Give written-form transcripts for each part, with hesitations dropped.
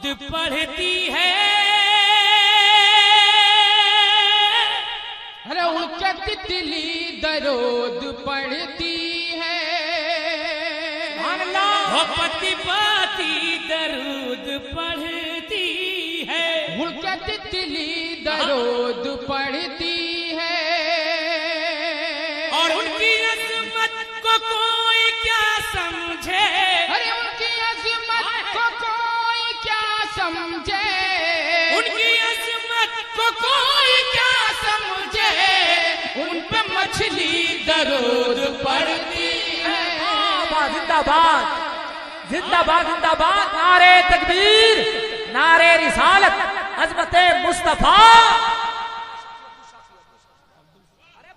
پڑھتی ہے ارے ان کے تتلی درود پڑھتی ہے وہ پتی پاتی درود پڑھتی ہے ان کے تتلی درود پڑھتی ہے اور ان کی عظمت کو کوئی کیا سمجھے ارے ان کی عظمت کو کوئی کیا سمجھے ان کی عظمت کو کوئی کیا سمجھے ان پہ مچھلی درود پڑتی ہے زندہ باد زندہ باد زندہ باد نعرے تکبیر نعرے رسالت عظمت مصطفیٰ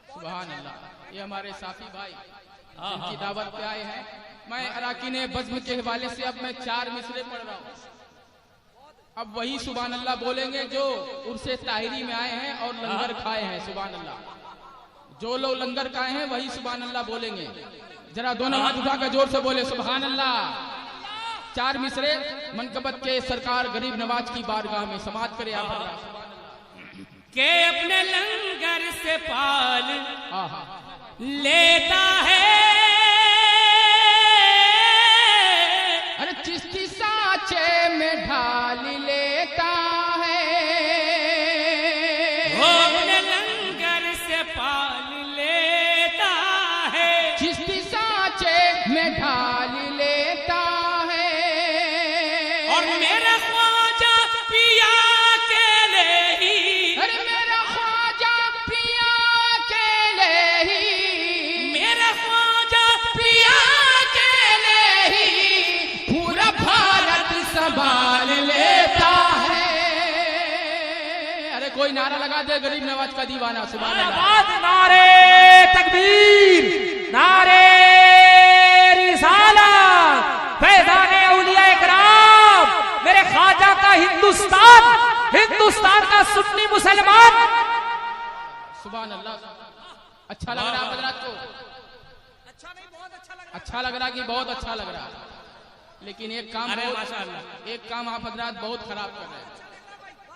سبحان اللہ یہ ہمارے صافی بھائی جن کی دعوت پہ آئے ہیں میں اراکین بزم کے حوالے سے اب میں 4 مصرے پڑھ رہا ہوں اب وہی سبحان اللہ بولیں گے جو عرس طاہری میں آئے ہیں اور لنگر کھائے ہیں سبحان اللہ جو لوگ لنگر کھائے ہیں وہی سبحان اللہ بولیں گے ذرا دونوں ہاتھ اٹھا کر زور سے بولے سبحان اللہ 4 مصرے منقبت کے سرکار غریب نواز کی بارگاہ میں سماعت کرے آپ کہ اپنے لنگر سے پال لیتا ہے ارے چشتی سانچے میں ڈھال لیتا ہے وہ اپنے لنگر سے پال لیتا ہے چشتی سانچے میں ڈھال لیتا ہے اور میرا خواجہ پیا اکیلے ہی ارے میرا خواجہ پیا اکیلے ہی میرا خواجہ پیا اکیلے ہی پورا بھارت سنبھال لیتا ہے ارے کوئی نعرہ لگا دے غریب نواز کا دیوانہ سبحان اللہ نعرے تکبیر نعرے رسالت فیضان اولیاء اکرام میرے خواجہ کا ہندوستان کا سنی مسلمان سبحان اللہ اچھا لگ رہا حضرات کو اچھا لگ رہا کہ بہت اچھا لگ رہا لیکن ایک کام آپ حضرات بہت خراب کر رہے ہیں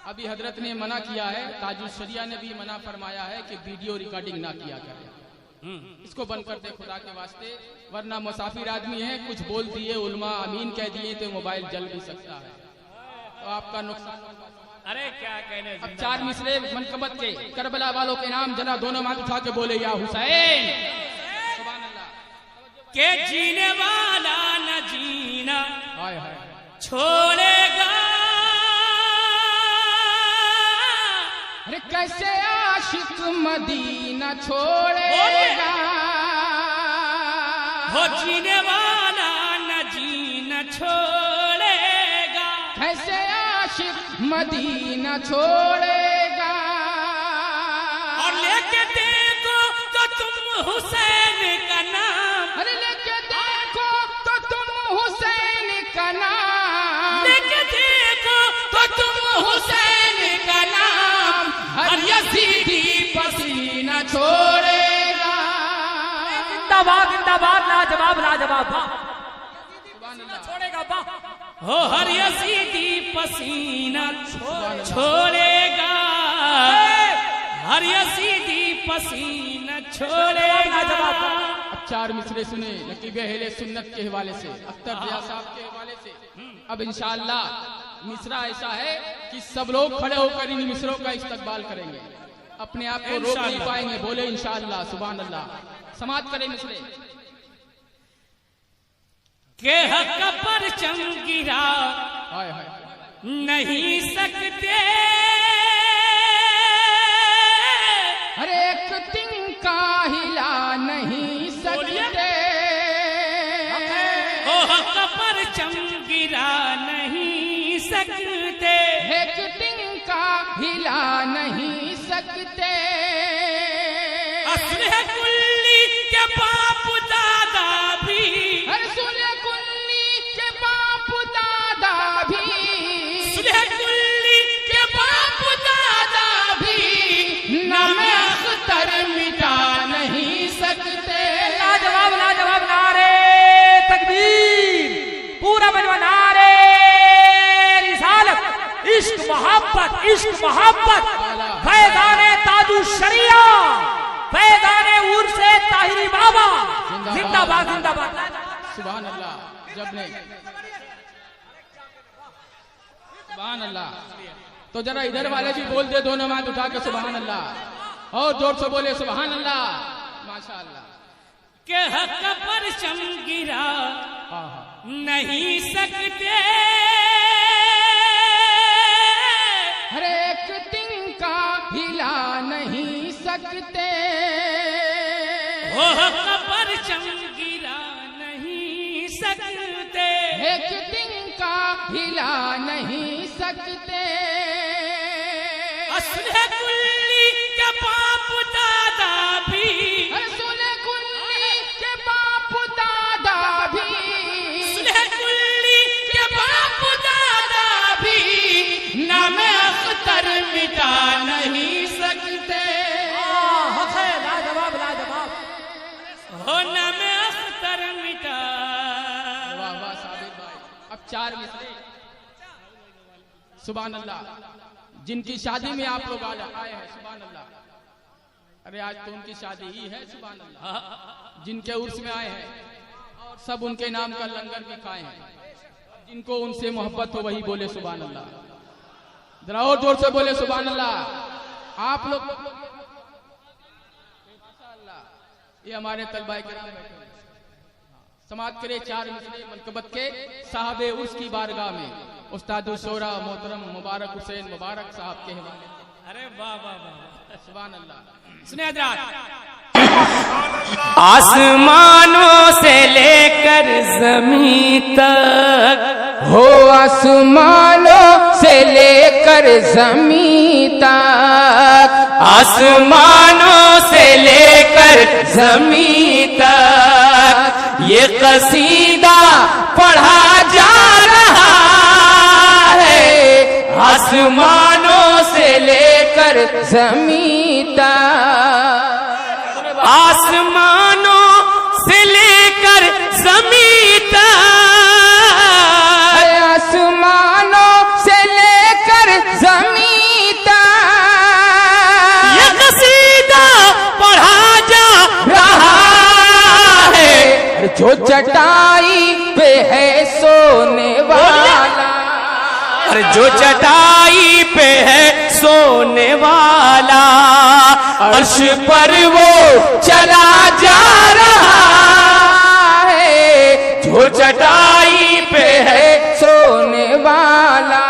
ابھی حضرت نے منع کیا ہے تاج الشریعہ نے بھی منع فرمایا ہے کہ ویڈیو ریکارڈنگ نہ کیا کریں اس کو بند کر دے خدا کے واسطے ورنہ مسافر آدمی ہے کچھ بول دیے علماء امین کہہ دیے تو موبائل جل بھی سکتا ہے تو آپ کا نقصان ارے کیا کہنے اب 4 مصرے منقبت کے کربلا والوں کے نام جنا دونوں ہاتھ اٹھا کے بولے یا حسین سبحان اللہ کہ جینے والا نہ جینا ہائے ہائے چھوڑے گا ارے کیسے عاشق مدینہ چھوڑے گا وہ جینے والا نہ جینا چھوڑے گا کیسے عاشق مدینہ چھوڑے گا اور لے کے دیکھو تو تم حسین کا نام ارے لے کے دیکھو تو تم حسین کا نام لے کے دیکھو تو تم حسین کا نام ہر یزیدی پسینہ چھوڑے گا زندہ باد لاجواب لاجواب چھوڑے گا با ہو ہر یزیدی پسینہ چھوڑے گا ہر یزیدی پسینہ چھوڑے گا اب 4 مصرے سنے نقیب اہل سنت کے حوالے سے اختر ضیاء صاحب کے حوالے سے اب انشاءاللہ مصرع ایسا ہے کہ سب لوگ کھڑے ہو کر ان مصروں کا استقبال کریں گے اپنے آپ کو روک نہیں پائیں گے بولے انشاءاللہ سبحان اللہ سماعت کریں مصرے کہ حق کا پرچم گرا ہائے ہائے نہیں سکتے ہر ایک تنکا ہلا نہیں سکتے او حق کا پرچم گرا نہیں سکتے ایک تنکا ہلا نہیں سکتے اصل ہے کلی کے باپ دادا بھی رسول کلی کے باپ دادا بھی اصل ہے کلی کے باپ دادا بھی نام اختر مٹا نہیں سکتے لاجواب نعرے تکبیر پورا مجمع نعرے رسالت عشق محبت فیضان تاج الشریعہ فیضان عرس طاہری بابا زندہ باد زندہ باد. سبحان اللہ. جب نے سبحان اللہ تو ذرا ادھر والے بھی بول دے دونوں ہاتھ اٹھا کے سبحان اللہ اور زور سے بولے سبحان اللہ. ماشاء اللہ. کہ حق پر شم گرا نہیں سکتے ہر ایک دن کا ہلا نہیں سکتے وہ حق پر شم گرا نہیں سکتے ایک دن کا ہلا نہیں سکتے اصل کلی کے باپ دادا بھی رسول کلی کے باپ دادا بھی اصل کلی کے باپ دادا بھی نام اختر مٹا نہیں سکتے لاجواب لاجواب. ہو نام اختر مٹا. واہ واہ صابر بھائی. اب 4 مصرے سبحان اللہ جن کی شادی میں آپ لوگ آئے ہیں سبحان اللہ. ارے آج تو ان کی شادی ہی ہے سبحان اللہ. جن کے عرس میں آئے ہیں اور سب ان کے نام کا لنگر بھی کھائے ہیں. جن کو ان سے محبت ہو وہی بولے سبحان اللہ. ذرا اور زور سے بولے سبحان اللہ. آپ لوگ یہ ہمارے طلبہ کرام بیٹھے ہیں. سماعت کرے 4 مصرے منقبت کے صاحب عرس کی بارگاہ میں استاد الشورا محترم مبارک حسین مبارک صاحب کے حوالے. ارے واہ واہ واہ سبحان اللہ. سنیں حضرات. آسمانوں سے لے کر زمین تک ہو آسمانوں سے لے کر زمین تک آسمانوں سے لے کر زمین تک یہ قصیدہ پڑھا جا رہا ہے. آسمانوں سے لے کر زمین تک آسمانوں سے لے کر زمین تک آسمانوں سے لے کر زمین تک یہ قصیدہ پڑھا جا رہا ہے. جو چٹائی پہ ہے سونے والا جو چٹائی پہ ہے سونے والا عرش پر وہ چلا جا رہا ہے. جو چٹائی پہ ہے سونے والا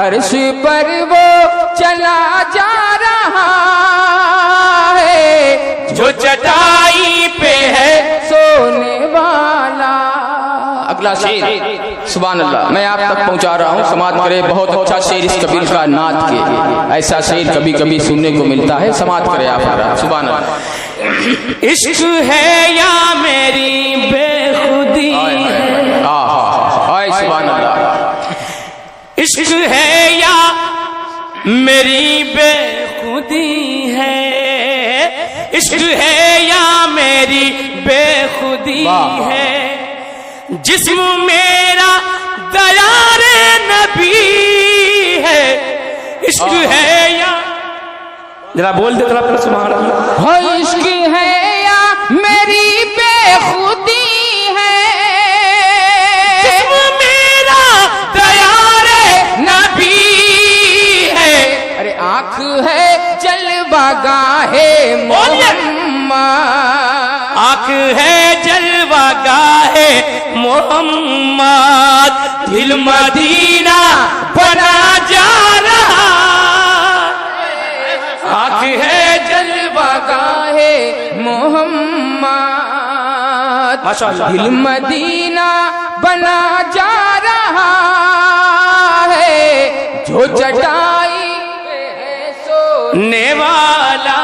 عرش پر وہ چلا جا رہا ہے. جو چٹائی پہ ہے سونے والا. اگلا شعر سبحان اللہ میں آپ تک پہنچا رہا ہوں. سماعت کرے. بہت اچھا شعر اس قبیل کا نعت کے. ایسا شعر کبھی کبھی سننے کو ملتا ہے. سماعت کرے آپ. سبحان اللہ. عشق ہے یا میری بے خودی ہے. سبحان اللہ. عشق ہے یا میری بے خودی ہے. عشق ہے یا میری بے خودی ہے. جسم میرا دیار نبی ہے. عشق ہے یا ذرا بول دے ذرا سبحان اللہ. عشق ہے یا میری بے خودی ہے. جسم میرا دیار نبی ہے. ارے آنکھ ہے جلوہ گاہ محمد. آنکھ ہے جلوہ گاہ محمد. دل مدینہ بنا جا رہا. آنکھ ہے جلوہ گاہ محمد. دل مدینہ بنا جا رہا ہے. جو چٹائی پہ ہے سونے والا.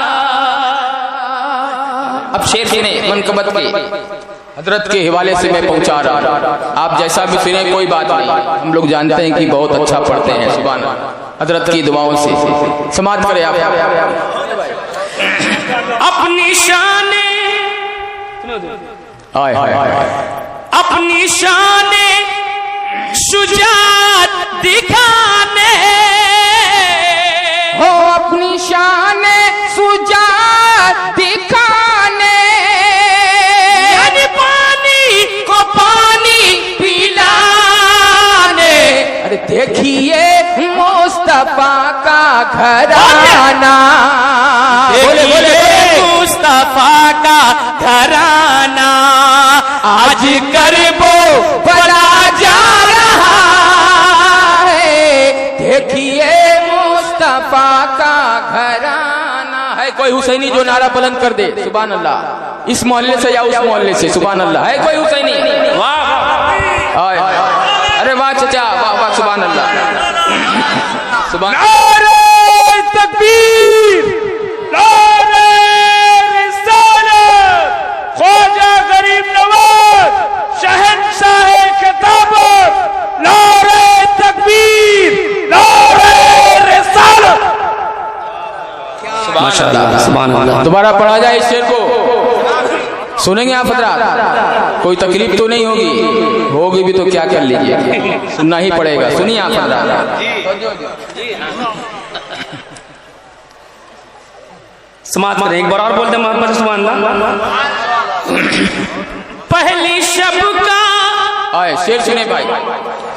اب شعر سنے منقبت کے حضرت کے حوالے سے میں پہنچا رہا ہوں. آپ جیسا بھی سنیں کوئی بات نہیں. ہم لوگ جانتے ہیں کہ بہت اچھا پڑھتے ہیں. سبحان اللہ. حضرت کی دعاؤں سے سماعت کرے آپ. اپنی شان اپنی شان شجاعت دکھانے گھرانہ، مصطفیٰ کا گھرانہ آج کربو بلا جا رہا ہے، دیکھیے مصطفیٰ کا گھرانہ ہے۔ کوئی حسینی جو نعرہ بلند کر دے سبحان اللہ، اس محلے سے یا اس محلے سے، سبحان اللہ۔ ہے کوئی حسینی؟ ارے واہ چچا، واہ واہ، سبحان اللہ، سبحان نعرہ تکبیر، نعرہ رسالت، خواجہ غریب نواز شہنشاہ خطابت، نعرہ تکبیر، نعرہ رسالت۔ سبحان اللہ۔ دوبارہ پڑھا جائے اس شعر کو، سنیں گے آپ حضرات؟ کوئی تکلیف تو نہیں ہوگی بھی تو کیا کر لیجیے، سننا ہی پڑے گا۔ سنیے آپ حضرات، سماعت کریں، ایک بار اور بول دیں محمد سبحان اللہ۔ پہلی شب کا آئے شعر سنے بھائی،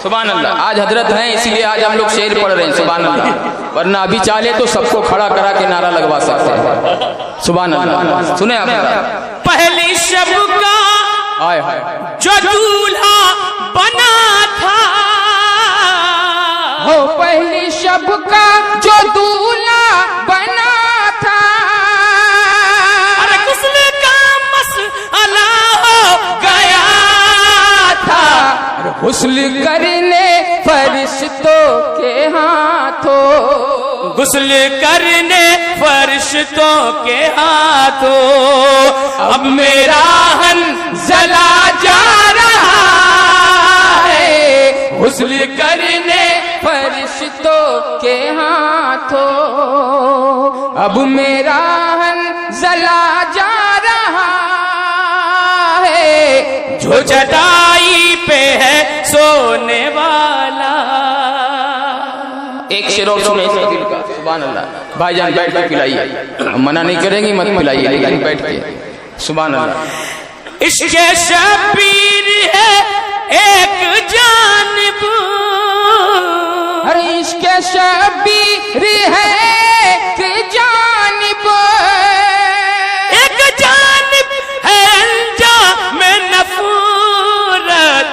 سبحان اللہ۔ آج حضرت ہیں اسی لیے آج ہم لوگ شعر پڑھ رہے ہیں، سبحان اللہ، ورنہ ابھی چاہے تو سب کو کھڑا کرا کے نعرہ لگوا سکتے ہیں، سبحان اللہ۔ سنیں آپ حضرات، پہلی شب کا آئے جو دولہا بنا تھا، ہو پہلی شب کا جو دولہا بنا تھا، ارے غسل کا مسئلہ ہو گیا تھا، غسل کرنے فرشتوں کے ہاتھوں، غسل کرنے فرشتوں کے ہاتھوں، اب میرا زلا جا رہا ہے، غسل کرنے فرشتوں کے ہاتھوں، اب میرا زلا جا رہا ہے، جو چٹائی پہ ہے سونے والا۔ ایک شعر اور سنیں اس دل کا، سبحان اللہ۔ بھائی جان بیٹھ کے پلائیے، ہم منع نہیں کریں گے، مت پلائیے، لیکن بیٹھ کے، سبحان اللہ۔ عشق شبیر ہے ایک جانب، ہر عشق شبیر ہے ایک جانب، ایک جانب ہے انجام نفورت،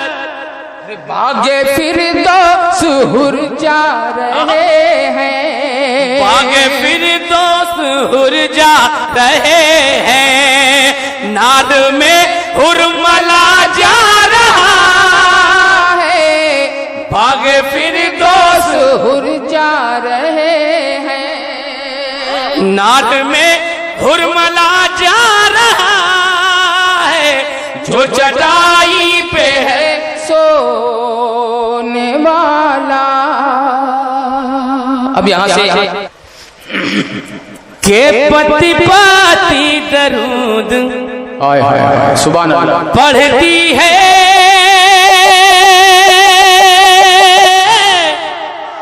باغ فردوس ہر جا رہے ہیں، باغ فردوس ہر جا رہے ہیں، ناد میں ہرملا جا رہا ہے، باغ فردوس ہر جا رہے ہیں، ناد میں ہرملا جا رہا ہے، جو چٹائی پہ ہے سونے والا۔ اب یہاں سے کہ پتی پاتی درود آئے آئے، سبحان اللہ، پڑھتی ہے،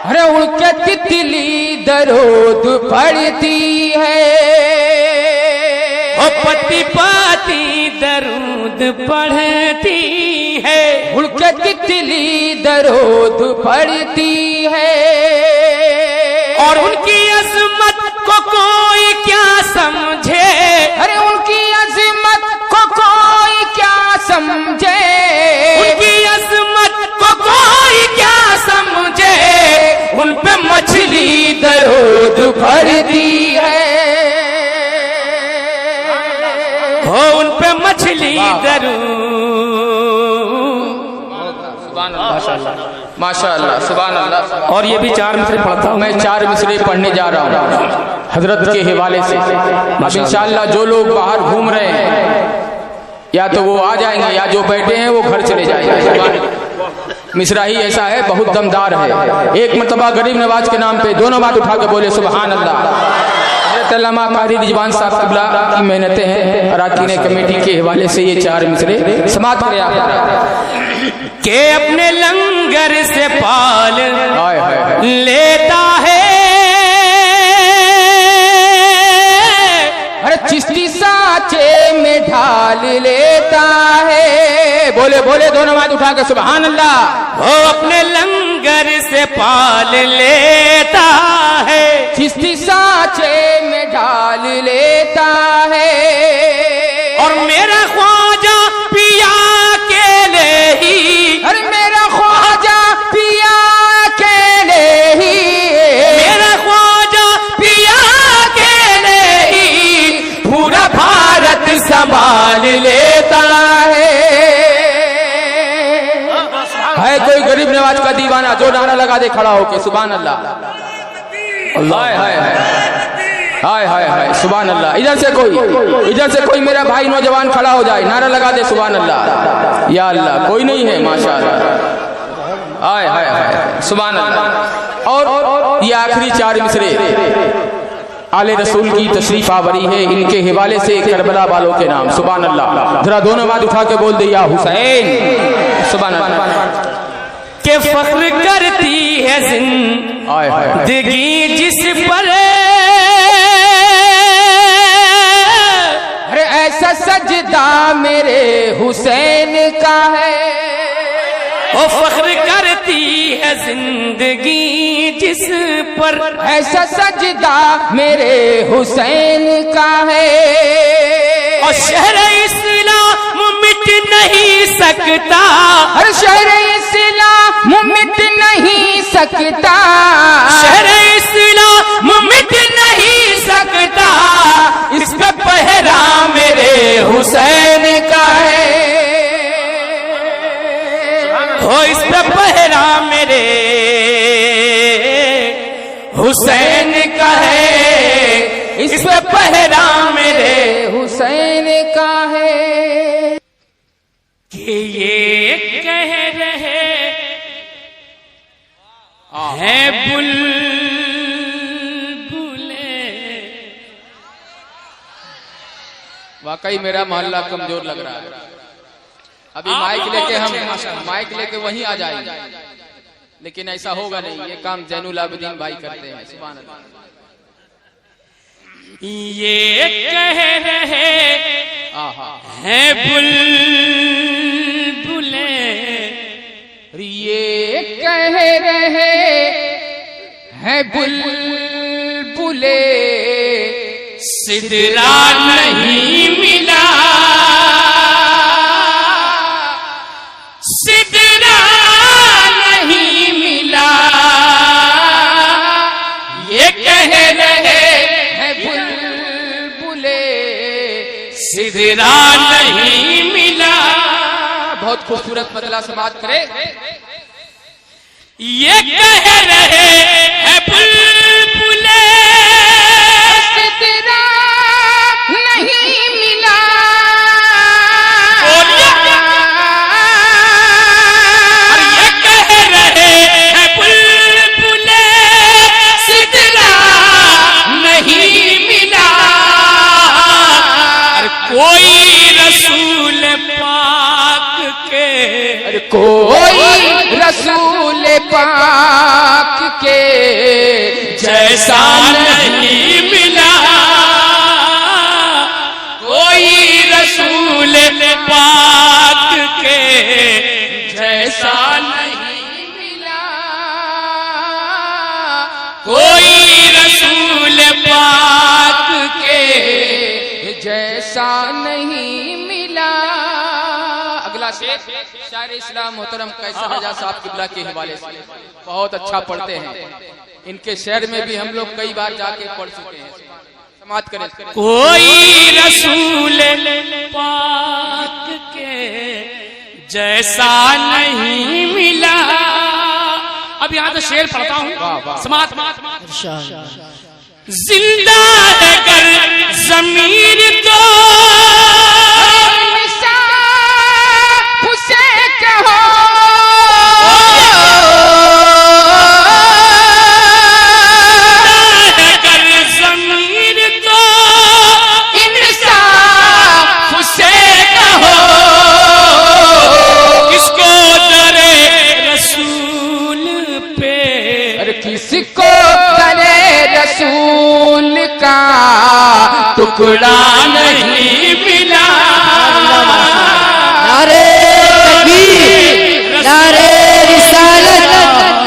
ارے اڑ کے تتلی درود پڑھتی ہے، او پتی پاتی درود پڑھتی ہے، اڑ کے تتلی درود پڑھتی ہے، اور ان کی عظمت کو کوئی کیا سمجھے، ارے ان کی عظمت کو کوئی کیا سمجھے، ان کی عظمت کو کوئی کیا سمجھے، ان پہ مچھلی درود پڑھتی ہے، ہو ان پہ مچھلی درود۔ ماشاء اللہ، سبحان اللہ۔ اور یہ بھی 4 مصرے پڑھتا ہوں میں 4 مصرے پڑھنے جا رہا ہوں حضرت کے حوالے سے۔ اب انشاءاللہ جو لوگ باہر گھوم رہے ہیں یا تو وہ آ جائیں گے یا جو بیٹھے ہیں وہ گھر چلے جائیں گے۔ مصرع ہی ایسا ہے، بہت دمدار ہے۔ ایک مرتبہ غریب نواز کے نام پہ دونوں بات اٹھا کے بولے سبحان اللہ۔ حضرت علامہ قاری رضوان صاحب قبلہ کی محنتیں ہیں، اراکین کمیٹی کے حوالے سے یہ 4 مصرے سماعت کریں آپ۔ کہ اپنے لنگر سے پال لیتا ہے، ارے چشتی سانچے میں ڈھال لیتا ہے، بولے بولے دونوں بات اٹھا کے سبحان اللہ۔ وہ اپنے لنگر سے پال لیتا ہے، چشتی سانچے میں ڈال لیتا ہے، اور میرا خواجہ پیا اکیلے ہی، اور میرا خواجہ پیا اکیلے ہی، میرا خواجہ پیا اکیلے ہی پورا بھارت سنبھال لیتا ہے کوئی غریب نواز کا دیوانہ جو نعرہ لگا دے کھڑا ہو کے سبحان اللہ، ہائے ہائے ہائے ہائے ہائے سبحان اللہ. ادھر سے کوئی میرا بھائی نوجوان کھڑا ہو جائے، نعرہ لگا دے سبحان اللہ. یا اللہ کوئی نہیں ہے ماشاء اللہ، ہائے ہائے ہائے سبحان اللہ. اور یہ آخری 4 مصرے آل رسول کی تشریف آوری ہے، ان کے حوالے سے کربلا والوں کے نام سبحان اللہ. ذرا دونوں ہاتھ اٹھا کے بول دے یا حسین سبحان اللہ. کہ فخر کرتی ہے زندگی جس پر، ارے ایسا سجدہ میرے حسین کا ہے، وہ فخر کرتی ہے زندگی جس پر، ایسا سجدہ میرے حسین کا ہے، اور شہر اسلام مٹ نہیں سکتا، ہر شہر اسلام مٹ نہیں سکتا، شہر اسلام مٹ نہیں سکتا، اس پہ پہرا میرے حسین کا ہے، ہو اس پہ پہرا میرے حسین کا ہے، اس پہ پہرا میرے حسین کا ہے. کہ یہ کہہ رہے ہیں بلبلے، واقعی میرا محلہ کمزور لگ رہا ہے. ابھی مائک لے کے وہیں آ جائیں گے، لیکن ایسا ہوگا نہیں، یہ کام زین العابدین بھائی کرتے ہیں سبحان اللہ. یہ کہہ رہے ہیں بلبلے، یہ کہہ رہے ہیں بلبلے، سدرا نہیں ملا، سدرا نہیں ملا، یہ کہہ رہے ہیں بلبلے، سدرا نہیں ملا. بہت خوبصورت مطلع سماعت کرے. یہ کہہ رہے ہیں بلبلے، سدرا نہیں ملا، یہ کہہ رہے ہیں بلبلے، سدرا نہیں ملا. کوئی رسول پاک کے، کوئی رسول پاک کے جیسا نہیں ملا، کوئی رسول پاک کے جیسا نہیں ملا، کوئی رسول پاک کے جیسا نہیں ملا. اگلا شعر شاعر اسلام محترم قیصر رضا صاحب قبلہ کے حوالے سے بہت اچھا پڑھتے ہیں. ان کے شعر میں بھی ہم لوگ کئی بار جا کے پڑھ چکے ہیں. سماعت کریں. کوئی رسول پاک کے جیسا نہیں ملا. اب یہاں سے شعر پڑھتا ہوں سماعت. زندہ ہے گر ضمیر تو ٹکڑا نہیں ملا. نعرے تکبیر، نعرے رسالت،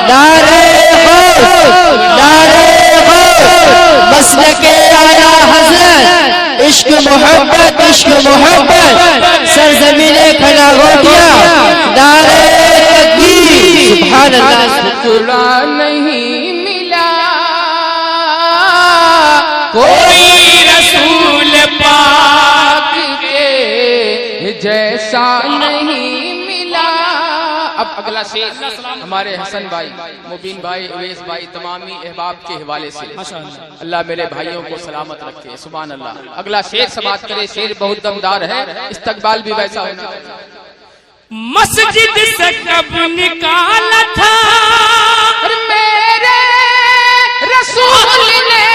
نعرے غوث، نعرے غوث، محبت عشق محبت سرزمین کھلا گوٹیا نعرہ تکبیر سبحان اللہ ٹکڑا نہیں ملا کوئی رسول پاک کے جیسا نہیں ملا. اب اگلا شعر ہمارے حسن بھائی، مبین بھائی، اویس بھائی، تمامی احباب کے حوالے سے. اللہ میرے بھائیوں کو سلامت رکھے. سبحان اللہ. اگلا شعر سماعت کرے. شعر بہت دمدار ہے، استقبال بھی ویسا ہونا چاہیے. مسجد سے کب نکالا تھا میرے رسول نے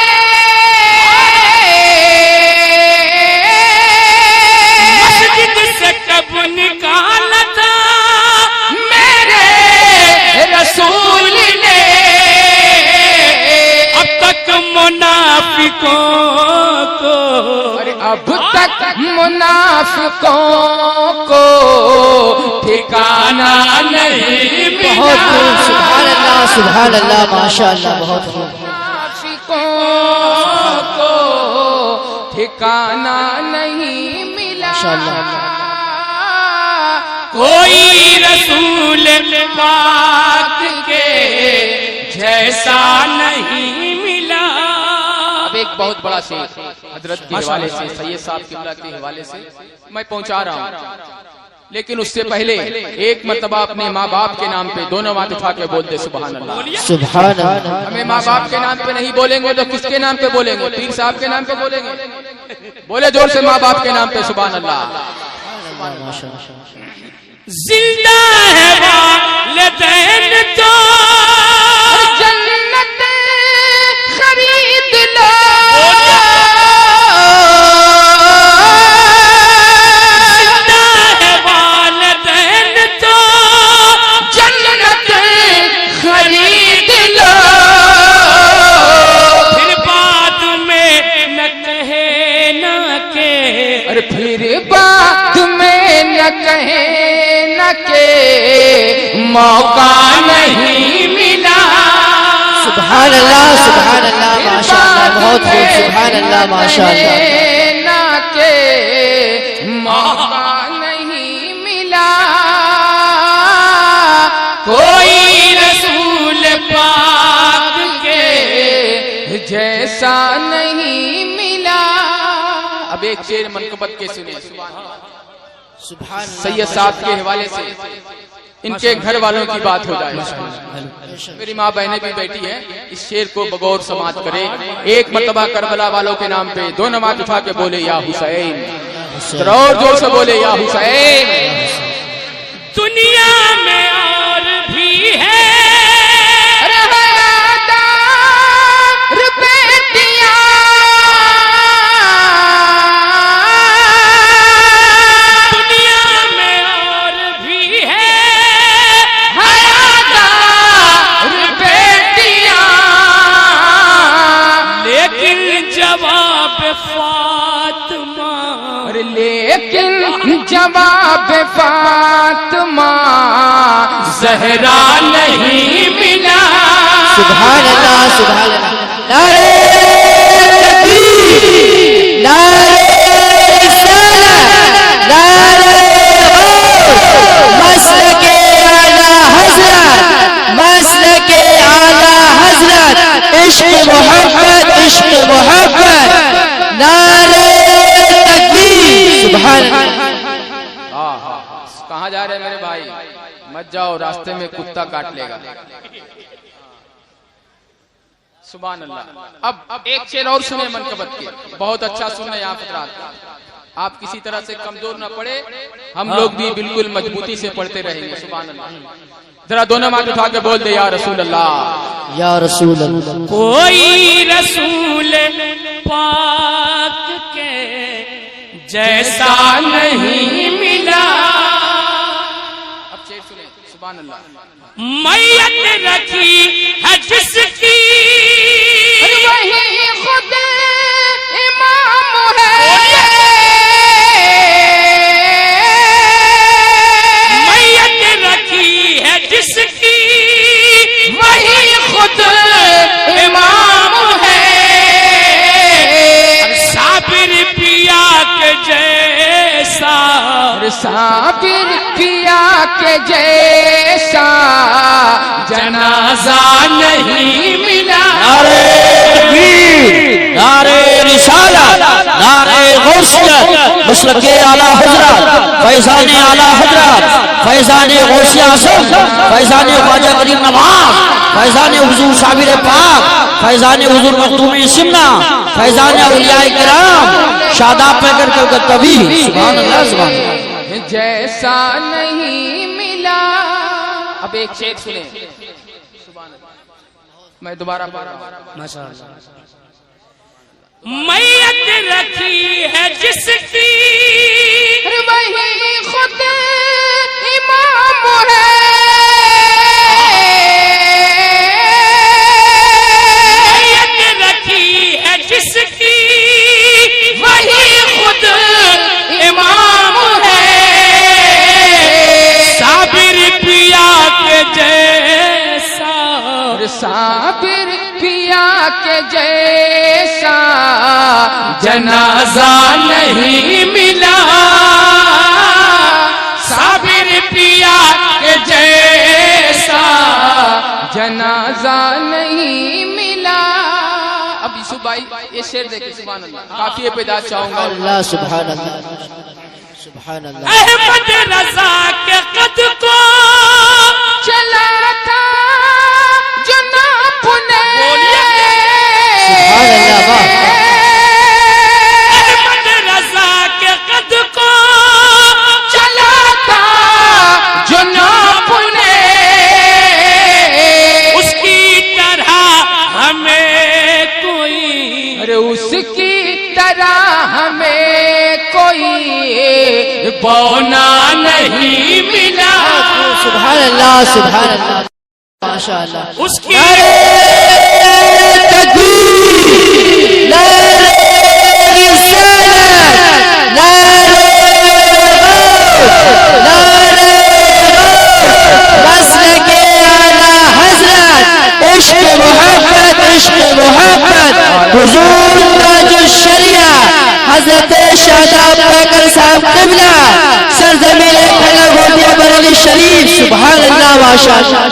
مسجد سے کب نکالا تھا میرے رسول نے اب تک منافقوں کو اب تک منافقوں کو ٹھکانا نہیں ملا. بہت خوب سبحان اللہ سبحان اللہ ماشاءاللہ بہت خوب. منافقوں کو ٹھکانا نہیں ملا. کوئی رسول پاک کے جیسا نہیں ملا. اب ایک بہت بڑا شعر حضرت کے حوالے سے، سید صاحب قبلہ کے حوالے سے میں پہنچا رہا ہوں، لیکن اس سے پہلے ایک مرتبہ اپنے ماں باپ کے نام پہ دونوں ہاتھ اٹھا کے بول دے سبحان اللہ. سبحان اللہ. ہمیں ماں باپ کے نام پہ نہیں بولیں گے تو کس کے نام پہ بولیں گے؟ پیر صاحب کے نام پہ بولیں گے. بولے زور سے ماں باپ کے نام پہ سبحان اللہ. زندہ ہے والدین تو جنت خرید لو. زندہ ہے والدین تو جنت خرید لو. پھر بعد میں نہ کہے نہ کہ اور پھر بعد میں نہ کہیں نہ کہ موقع نہیں ملا. سبحان اللہ ماشاءاللہ بہت خوب سبحان اللہ ماشاءاللہ. نہ کہ موقع نہیں ملا. کوئی رسول پاک کے جیسا نہیں ملا. اب ایک شعر منقبت کے سنے. سبحان اللہ. سید صاحب کے حوالے سے ان کے گھر والوں کی بات ہو جائے. میری ماں بہنیں بھی بیٹھی ہیں، اس شعر کو بغور سماعت کرے. ایک مرتبہ کربلا والوں کے نام پہ دونوں ہاتھ اٹھا کے بولے یا حسین. ذرا اور زور سے بولے یا حسین. دنیا میں اور بھی ہے لیکن جواب فاطمہ زہرا نہیں ملا. سبحان اللہ سبحان اللہ. نعرہ تکبیر نعرہ رسالت نعرہ مسلک اعلی حضرت مسلک اعلی حضرت عشق محبت نعرہ سبحان اللہ. کہاں جا رہے میرے بھائی؟ مت جاؤ، راستے میں کتا کاٹ لے گا. سبحان اللہ. اب ایک شعر اور سنے منقبت کے، بہت اچھا سننا یہاں حضرات. آپ کسی طرح سے کمزور نہ پڑے، ہم لوگ بھی بالکل مضبوطی سے پڑھتے رہیں گے. سبحان اللہ. ذرا دونوں ہاتھ اٹھا کے بول دے یا رسول اللہ. یا رسول اللہ. کوئی رسول پاک کے جیسا نہیں ملا. اب شعر سنیں. سبحان اللہ. میت رکھی ہے جس کی وہی خود امام ہے. میت رکھی ہے جس کی وہی خود امام ہے. صابر پیا کے جیسا جنازہ نہیں ملا. نعرہ تکبیر، نعرہ رسالت، نعرہ غوثیت، مسلک اعلیٰ حضرت فیضان اعلیٰ حضرت فیضان غوثی اعظم فیضان خواجہ کریم نواز فیضان حضور صابر پاک فیضان حضور مخدوم سمنا فیضان اولیاء کرام شاداب پیکر کے کبھی. سبحان اللہ سبحان اللہ. جیسا نہیں ملا. اب ایک شعر سنیں. میں دوبارہ میت رکھی ہے جس کی وہی خود امام ہے. میت رکھی ہے جس کی وہی خود امام ہے. صابر پیا کے جیسا صابر پیا کے جیسا جنازہ نہیں ملا. صابر پیا کے جیسا جنازہ نہیں ملا. اب یوسف بھائی یہ شعر دیکھیں. سبحان اللہ. قافیے پہ داد چاہوں گا. اللہ سبحان اللہ سبحان اللہ. احمد رضا کے قد کو چلا تھا جو ناپ نے. سبحان اللہ. واہ. احمد رضا کے قد کو چلا تھا جو ناپ نے. اس کی طرح ہمیں کوئی ارے اس کی طرح ہمیں کوئی بونا نہیں ملا. سبحان اللہ سبحان اللہ. ماشاء اللہ. اس کی تکبیر، نعرہ رسالت، نعرہ نعرہ مسلک اعلیٰ حضرت عشق محبت عشق محبت حضور تاج الشریعہ حضرت شاداب پیکر صاحب قبلہ سرزمین کھلا گھوٹیا بریلی شریف. سبحان اللہ ماشاء اللہ.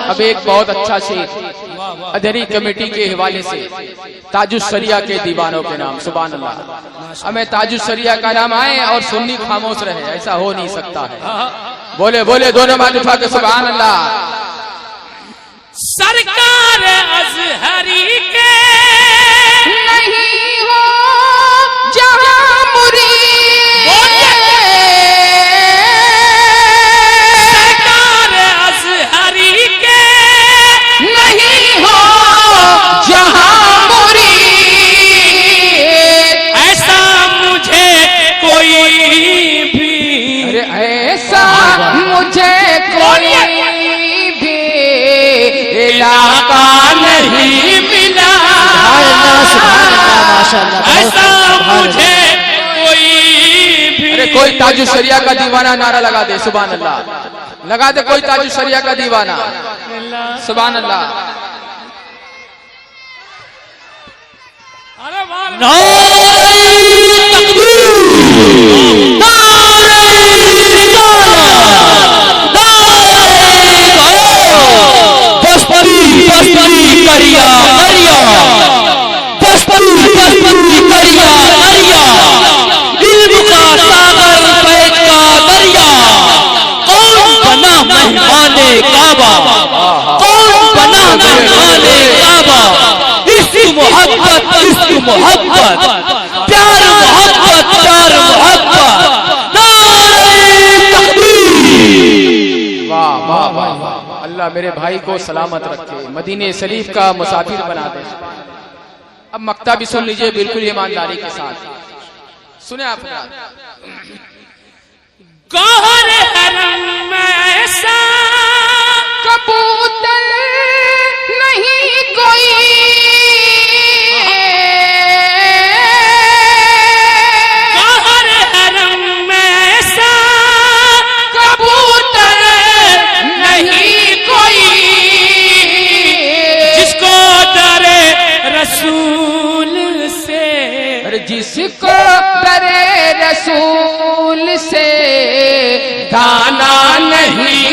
اب ایک بہت اچھا شعر ادھری کمیٹی کے حوالے سے تاج الشریعہ کے دیوانوں کے نام. سبحان اللہ. ہمیں تاج الشریعہ کا نام آئے اور سنی خاموش رہے، ایسا ہو نہیں سکتا ہے. بولے بولے دونوں ہاتھ اٹھا کے سبحان اللہ. سرکار ازہری کے نہیں ہو جہاں مرید. سرکار ازہری کے نہیں ہو جہاں مرید. ایسا مجھے کوئی بھی ارے ایسا مجھے کوئی بھی علاقہ نہیں ملا. سبحان اللہ ماشاء اللہ. ایسا مجھے کوئی بھی ارے کوئی تاج الشریعہ کا دیوانہ نعرہ لگا دے. سبحان اللہ. لگا دے کوئی تاج الشریعہ کا دیوانہ. سبحان اللہ. ارے واہ محبت پیار محبت پیار محبت. واہ واہ واہ واہ. اللہ میرے بھائی کو سلامت رکھے، مدینہ شریف کا مسافر بنا دے. اب مقطع بھی سن لیجئے بالکل ایمانداری کے ساتھ. سنیں آپ. گوہر حرم میں ایسا کبوتر نہیں کوئی. گوہر حرم میں ایسا کبوتر نہیں کوئی. جس کو در رسول سے جس کو در رسول سے دانا نہیں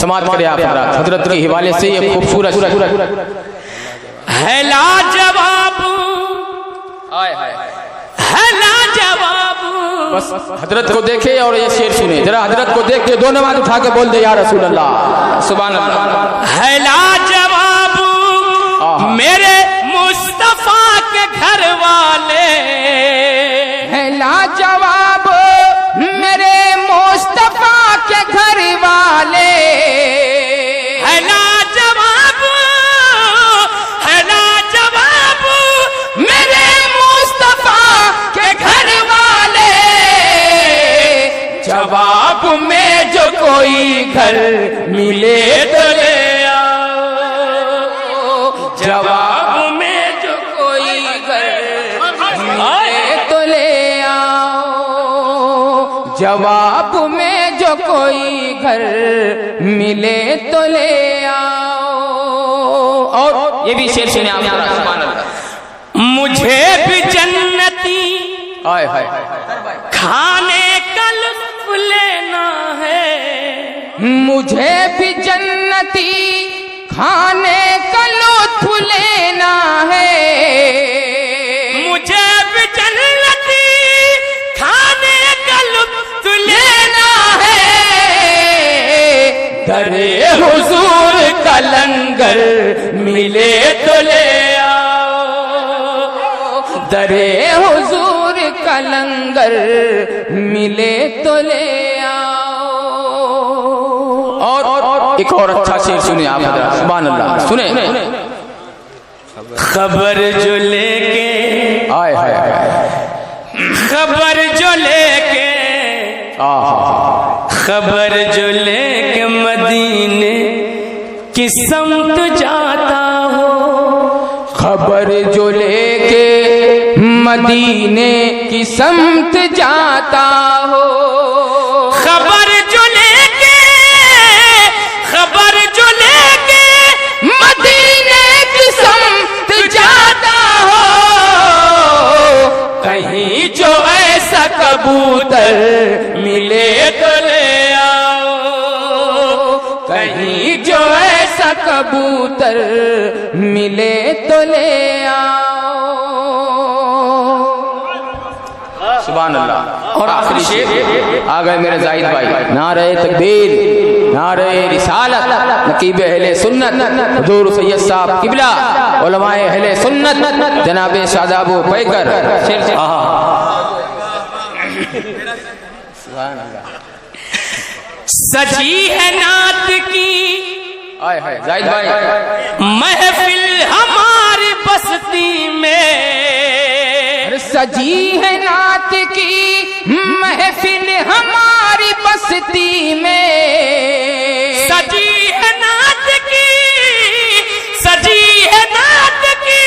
سماعت کرے آپ حضرت کے حوالے سے یہ خوبصورت ہے لاجواب، ہے لاجواب. بس حضرت کو دیکھے اور یہ شعر سنے. ذرا حضرت کو دیکھ کے دو نماز اٹھا کے بول دے یا رسول اللہ. سبحان اللہ. ہے لاجواب میرے مصطفیٰ کے گھر والے، ہے لاجواب میرے مصطفیٰ کے گھر والے، ہے لاجواب، ہے لاجواب میرے مصطفیٰ کے گھر والے. جواب میں جو کوئی گھر ملے تو لے آؤ، جواب میں جو کوئی گھر ملے تو لے آؤ، جواب میں جو کوئی گھر ملے تو لے آؤ. اور یہ بھی شعر سنے آپ. سبحان اللہ. مجھے بھی جنتی ہائے ہائے. کھانے کا لطف لینا ہے، مجھے بھی جنتی کھانے کا لطف لینا ہے، مجھے بھی جنتی کھانے کا لطف لینا ہے. درے حضور کا لنگر ملے تو لے آؤ، درے حضور کا لنگر ملے تو لے آؤ. اور ایک اور اچھا شعر سنے آپ حضرت. سبحان اللہ. سنے. خبر جو لے کے، ہائے ہائے ہائے. خبر جو لے کے، خبر جو لے کے مدینے کی سمت جاتا ہو، خبر جو لے کے مدینے کی سمت جاتا ہو، خبر جو لے کے، خبر جو لے کے مدینے کی سمت جاتا ہو. کہیں جو ایسا کبوتر ملے تو لے آؤ، کہیں جو ایسا کبوتر ملے تو لے آؤ. سبحان اللہ. اور آخری شعر آ گئے میرے زاہد بھائی. نعرہ تکبیر، نعرہ رسالت، نقیب اہل سنت حضور سید صاحب قبلہ، علماء اہل سنت جناب شاداب و پیکر. سجی ہے نعت کی ہائے ہائے. زاہد بھائی محفل ہماری بستی میں، سجی ہے نعت کی محفل ہماری بستی میں، سجی ہے نعت کی، سجی ہے نعت کی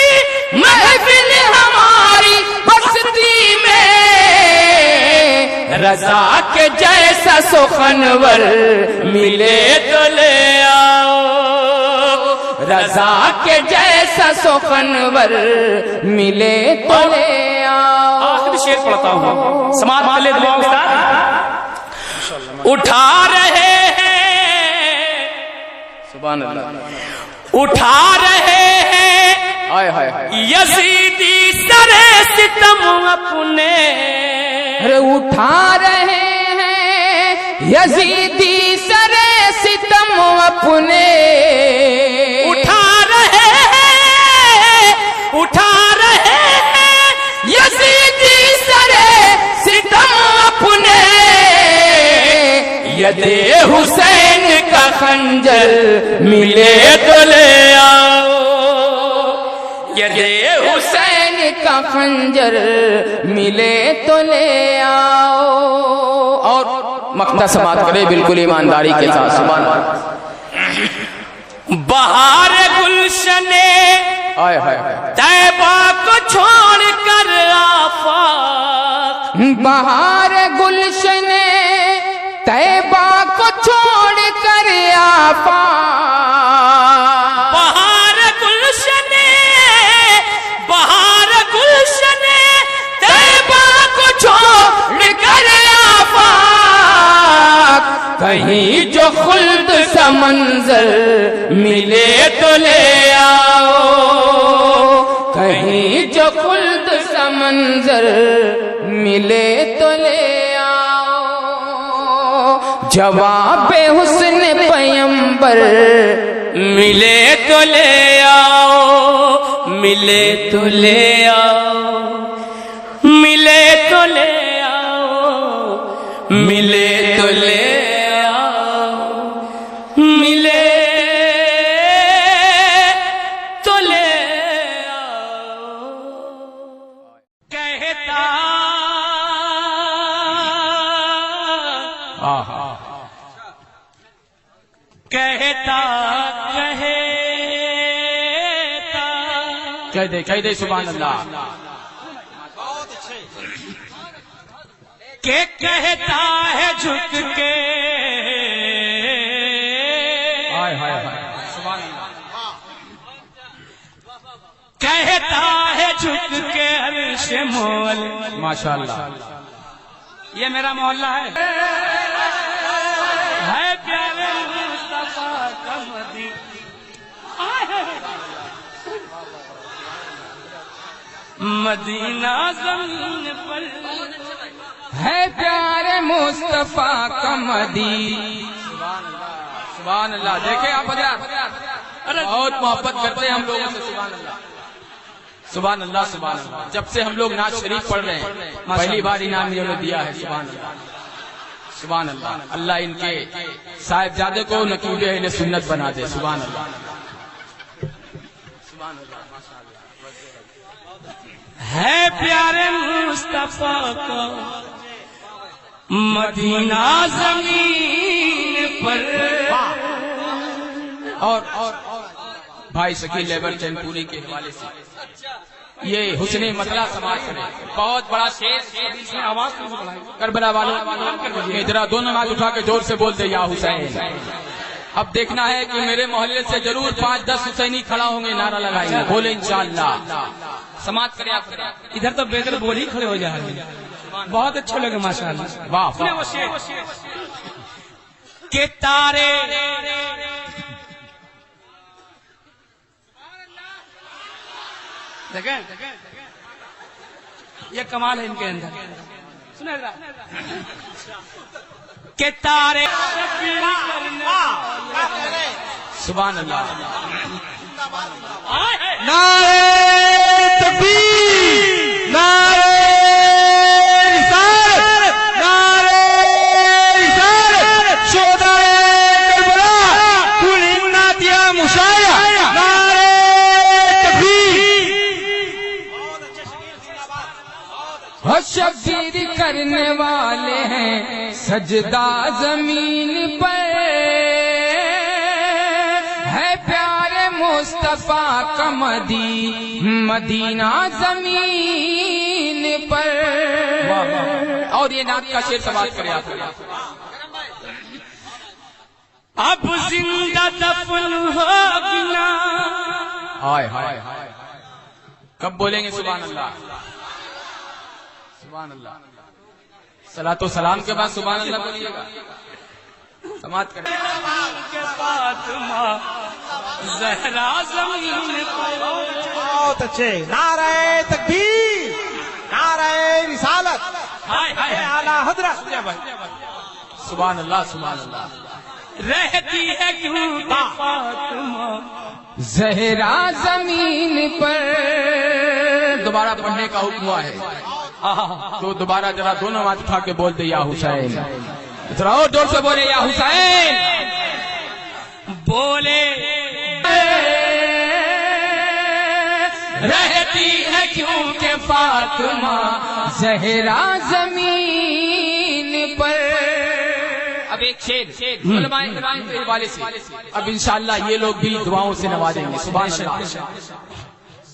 محفل ہماری بستی میں. رضا کے جیسا سخنور ملے تو لے آؤ، رضا کے جیسا سخنور ملے تو لے آؤ. آخری شعر پڑھتا ہوں، سماعت کر لے دعا استاد. اٹھا رہے ہیں، سبحان اللہ. اٹھا رہے ہیں ہائے ہائے ہائے. یزیدی سر ستم اپنے، ارے اٹھا رہے ہیں یزیدی سر ستم اپنے، اٹھا رہے ہیں، اٹھا رہے ہیں یزیدی سر ستم اپنے. ید حسین کا خنجر ملے تو لے آؤ، ید حسین کا خنجر ملے تو لے آؤ. اور مقطع سماعت کرے بالکل ایمانداری کے ساتھ. سبحان اللہ. بہار گلشن ہائے ہائے ہائے. طیبہ کو چھوڑ کر آفاق، بہار گلشن طیبہ کو چھوڑ کر آفاق، بہار گلشن، بہار گلشن طیبہ کو چھوڑ کر آفاق. کہیں جو خلد سا سا منظر ملے تو لے آؤ، کہیں جو خلد سا منظر ملے تو لے آؤ، جواب حسن پیمبر ملے تو لے آؤ، ملے تو لے آؤ، ملے تو لے آؤ، ملے تو لے آؤ، ملے تو لے آؤ۔ کہتا کہتا کہہ دے سبحان اللہ کہ کہتا ہے جھک کے، سبحان اللہ، کہتا ہے جھک کے عرش مول، ماشاءاللہ، یہ میرا محلہ ہے پیارے مصطفیٰ کا مدینہ، مدینہ زمین پر ہے پیارے مصطفیٰ کا مدینہ۔ سبحان اللہ، دیکھیں آپ حضرات بہت محبت کرتے ہیں ہم لوگوں سے، سبحان اللہ، سبحان اللہ، سبحان اللہ۔ جب سے ہم لوگ نعت شریف پڑھ رہے ہیں پہلی بار انعام انہوں نے دیا ہے، سبحان اللہ، سبحان اللہ۔ اللہ ان کے صاحبزادے کو نقیب اہل سنت بنا دے، سبحان اللہ، سبحان اللہ، ہے پیارے مصطفیٰ کا مدینہ زمین پر۔ اور بھائی شکیل لیبر چین پوری کے حوالے سے یہ حسن مطلع سماعت کریں، بہت بڑا شعر، آواز کربلا والوں ادھر دونوں ہاتھ اٹھا کے زور سے بول دے یا حسین۔ اب دیکھنا ہے کہ میرے محلے سے ضرور 5-10 حسینی کھڑا ہوں گے، نعرہ لگائیں گے، بولے انشاءاللہ۔ سماعت کریں آپ، ادھر تو بے در بول ہی کھڑے ہو جا رہے ہیں، بہت اچھے لگے ماشاءاللہ۔ واہ کہ تارے دیکھیں یہ کمال ہے ان کے اندر، سنیں ذرا کہ تارے سبحان اللہ، نعرہ تکبیر، نعرہ رسالت، نعرہ رسالت، شہدائے کربلا، کل ہمت یا مشایع، نعرہ تکبیر۔ شبیر کرنے والے ہیں سجدہ زمین پر، ہے پیارے مصطفیٰ کا مدینہ زمین پر۔ اور یہ نعت کا شعر سماعت کرے آپ، اب زندہ دفن ہوگی نا، ہائے ہائے کب بولیں گے سبحان اللہ، سبحان اللہ، صلاۃ و سلام کے بعد سبحان اللہ بولیے گا، سماعت کریں۔ کہ فاطمہ زہرا زمین پر، بہت اچھے، نعرہ تکبیر، نعرہ رسالت، اعلیٰ حضرت، سبحان اللہ، سبحان اللہ۔ رہتی ہے کیوں کہ فاطمہ زہرا زمین پر، دوبارہ پڑھنے کا حکم ہوا ہے تو دوبارہ ذرا دونوں ہاتھ اٹھا کے بول دے یا حسین، ذرا اور زور سے بولے یا حسین، بولے رہتی ہے کیوں کہ فاطمہ زہرا زمین پر۔ اب ایک شعر علماء کرام کے حوالے سے، اب انشاءاللہ یہ لوگ بھی دعاؤں سے نوازیں گے، سبحان اللہ،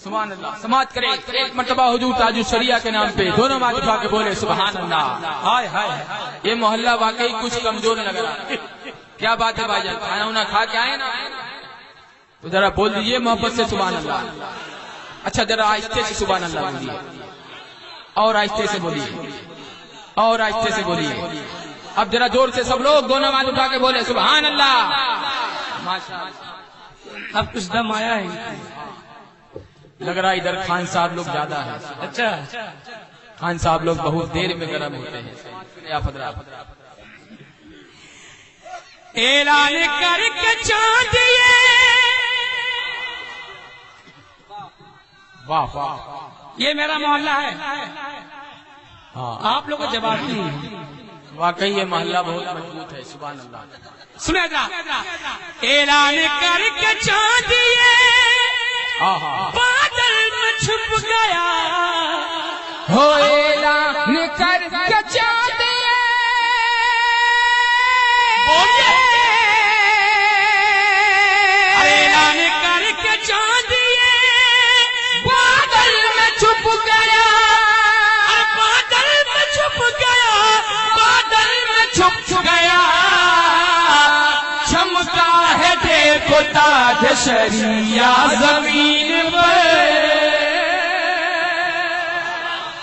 سبحان اللہ۔ سماعت کرے ایک مرتبہ حضور تاج الشریعہ کے نام پہ دونوں ہاتھ اٹھا کے بولے سبحان اللہ۔ ہائے ہائے، یہ محلہ واقعی کچھ کمزور لگ رہا ہے، کیا بات ہے بھائی جان، کھانا ہونا کھا کے آئے نا، تو ذرا بول دیجئے محبت سے سبحان اللہ۔ اچھا ذرا آہستہ سے سبحان اللہ بولیے، اور آہستہ سے بولیے، اور آہستہ سے بولیے۔ اب ذرا زور سے سب لوگ دونوں ہاتھ اٹھا کے بولے سبحان اللہ۔ اب کچھ دم آیا ہے. لگ رہا ادھر خان صاحب لوگ زیادہ ہیں. اچھا خان صاحب لوگ بہت دیر میں گرم ہوتے ہیں. یا حضرات اعلان کر کے چاند واہ واہ یہ میرا محلہ ہے. ہاں آپ لوگ کو جواب نہیں. واقعی یہ محلہ بہت مضبوط ہے. سبحان اللہ. سنے گا اعلان کر کے چاند ہاں ہاں بادل میں چھپ گیا. ہو اعلان کر کے چاند اعلان کر کے چاند بادل میں چھپ گیا. بادل میں چھپ گیا. بادل میں چھپ گیا. چمکا ہے دیکھو تاج شریعہ زمین پر.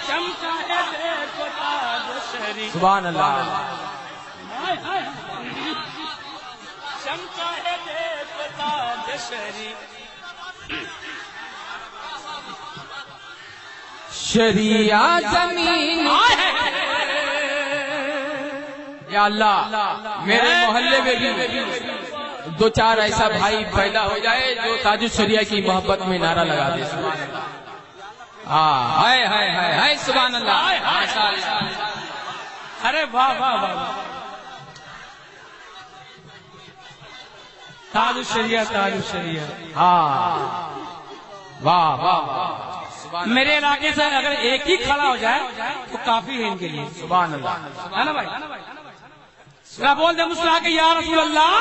چمکا ہے دیکھو تاج شریعہ. سبحان اللہ. چمکا ہے دیکھو تاج شریعہ. شریعہ زمین یا اللہ میرے محلے میں بھی دو چار ایسا بھائی پیدا ہو جائے جو تاج الشریعہ کی محبت میں نعرہ لگا دے. ہاں ہائے ہائے ہائے ہائے سبحان اللہ. ماشاء اللہ. ارے واہ واہ واہ. تاج الشریعہ تاج الشریعہ. ہاں واہ واہ. میرے علاقے سے اگر ایک ہی کھڑا ہو جائے تو کافی ہے ان کے لیے. سبحان اللہ. ہے نا بھائی. ذرا بول دیں مسکرا کے یا رسول اللہ.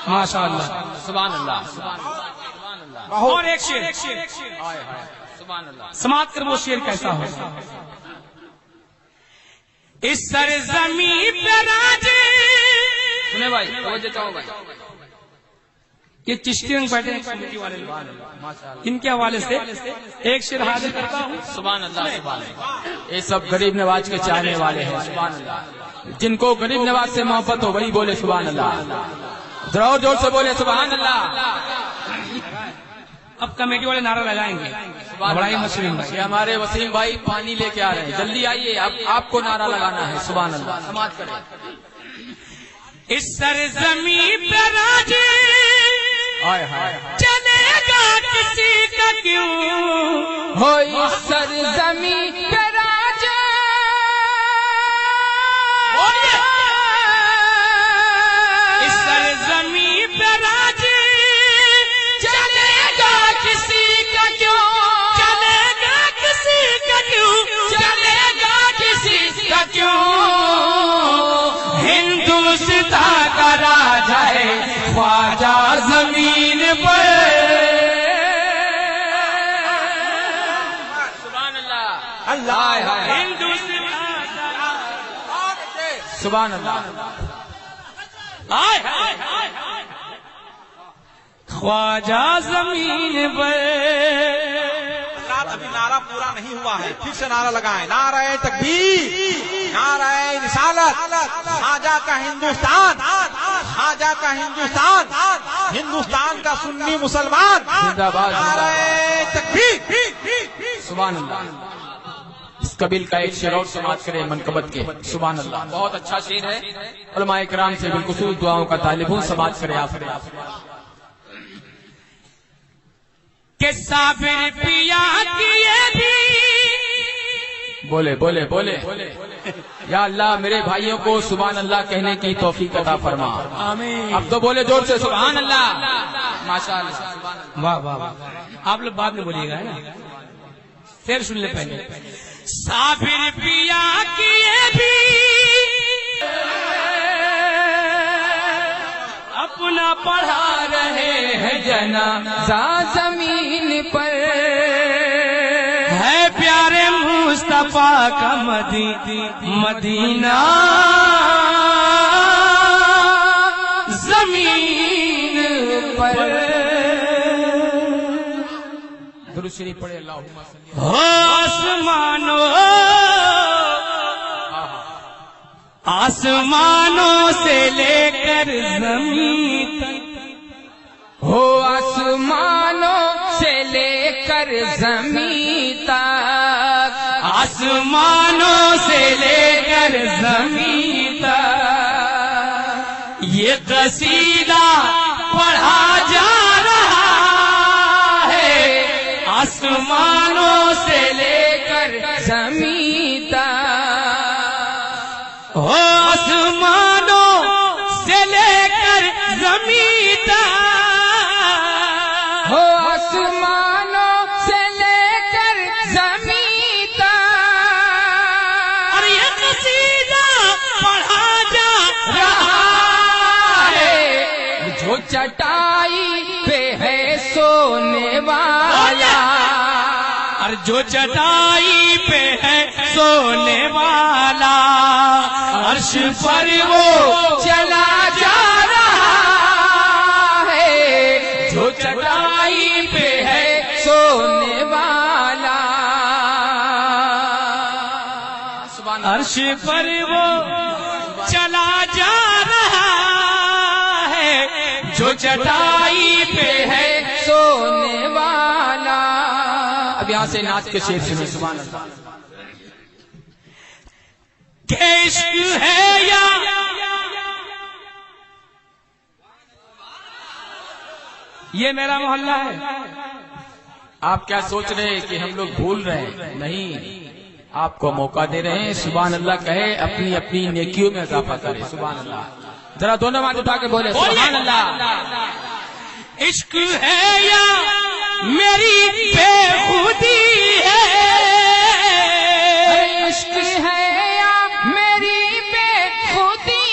ماشاء اللہ. سبحان اللہ. اور ایک شعر سبحان اللہ. سماعت کر وہ شعر کیسا ہو. اس سرزمین پہ راج سنے بھائی توجہ چاہو بھائی. یہ چشتی میں بیٹھے ہیں کمیٹی والے لوگ. ان کے حوالے سے ایک شعر حاضر کرتا ہوں. سبحان اللہ. سبحان اللہ. یہ سب غریب نواز کے چاہنے والے ہیں. سبحان اللہ. جن کو غریب نواز سے محبت ہو وہی بولے سبحان اللہ. ذرا اور زور سے بولے سبحان اللہ. اب کمیٹی والے نعرہ لگائیں گے. بڑا ہی مسلم یہ ہمارے وسیم بھائی پانی لے کے آ رہے ہیں. جلدی آئیے. اب آپ کو نعرہ لگانا ہے. سبحان اللہ. سماعت کریں. اس سرزمین پہ راج ہائے ہائے چلے گا کسی کا کیوں. ہو اس سرزمین پہ راج اس سرزمین پہ راج چلے گا کسی کا کیوں. چلے گا کسی کا کیوں. چلے گا کسی کا کیوں. ہندوستان کا راجا ہے خواجہ زمین پر. سبحان اللہ. اللہ. سبحان اللہ. خواجہ زمین پر. ابھی نعرہ پورا نہیں ہوا ہے. پھر سے نعرہ لگائیں. نعرہ تکبیر. نعرہ رسالت. خواجہ کا ہندوستان. خواجہ کا ہندوستان. ہندوستان کا سنی مسلمان. زندہ باد. نعرہ تکبیر. سبحان اللہ. اس قبیل کا ایک شعر اور سماعت کرے منقبت کے. سبحان اللہ. بہت اچھا شعر ہے. علماء کرام سے بالخصوص دعاؤں کا طالب ہوں. سماعت کرے آپ. کہ صابر پیا کیے بھی. بولے بولے بولے. یا اللہ میرے بھائیوں کو سبحان اللہ کہنے کی توفیق عطا فرما. آمین. اب تو بولے زور سے سبحان اللہ. ماشاء اللہ. واہ واہ واہ. آپ لوگ بعد میں بولیے گا. ہے نا. پھر سن لے پہلے. صابر پیا کیے بھی اپنا پڑھا رہے ہیں جنازہ زمین پر. ہے پیارے مصطفیٰ کا مدینہ زمین پر. درود شریف پڑھے. اللہم صلی. آسمانوں سے لے کر زمین تک ہو آسمانوں سے لے کر زمین تک، آسمانوں سے لے کر زمین تک یہ قصیدہ پڑھا جا رہا ہے، آسمانوں سے لے کر زمین تک، ہو آسمانوں سے لے کر زمین تک، ہو آسمانوں سے لے کر زمین تک، اور یہ قصیدہ پڑھا جا رہا ہے، جو چٹائی پہ ہے سونے والا، اور جو چٹائی پہ ہے سونے والا، عرش پر وہ چلا جا رہا ہے، جو چٹائی پہ ہے سونے والا، عرش پر وہ چلا جا رہا ہے، جو چٹائی پہ ہے سونے والا۔ اب یہاں سے نعت کے شعر سنیں، سبحان اللہ۔ کہ عشق ہے یا یہ میرا محلہ ہے، آپ کیا سوچ رہے ہیں کہ ہم لوگ بھول رہے ہیں؟ نہیں، آپ کو موقع دے رہے ہیں، سبحان اللہ کہے، اپنی اپنی نیکیوں میں اضافہ کرے، سبحان اللہ۔ ذرا دونوں ہاتھ اٹھا کے بولے سبحان اللہ۔ عشق ہے یا میری بے خودی ہے، عشق ہے یا میری بے خودی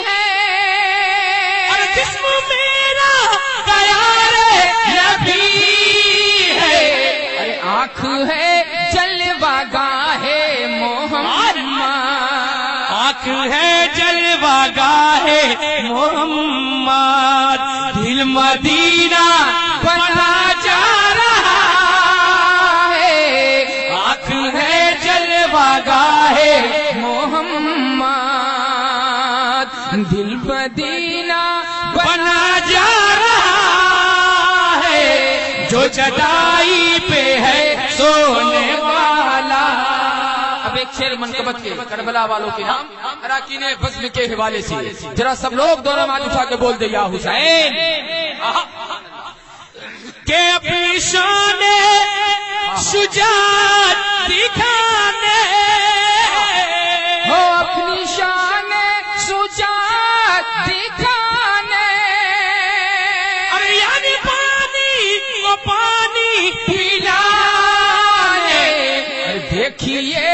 ہے، اور جسم میرا پیار نبی ہے، ارے آنکھ ہے جلوہ گاہ محمد، آنکھ ہے جلوہ گاہ محمد، دل مدینہ بنا جا رہا ہے، آنکھ ہے جلوہ گاہ محمد، دل مدینہ بنا جا رہا ہے، جو چٹائی پہ ہے سونے والا۔ اب ایک شعر منقبت کے کربلا والوں کے نام اراکین بزم کے حوالے سے ذرا سب لوگ دونوں ہاتھ اٹھا کے بول دے یا حسین، کہ اپنی شان شجاعت دکھانے، ہو اپنی شان شجاعت دکھانے، اور یعنی پانی کو پانی پلانے، دیکھیے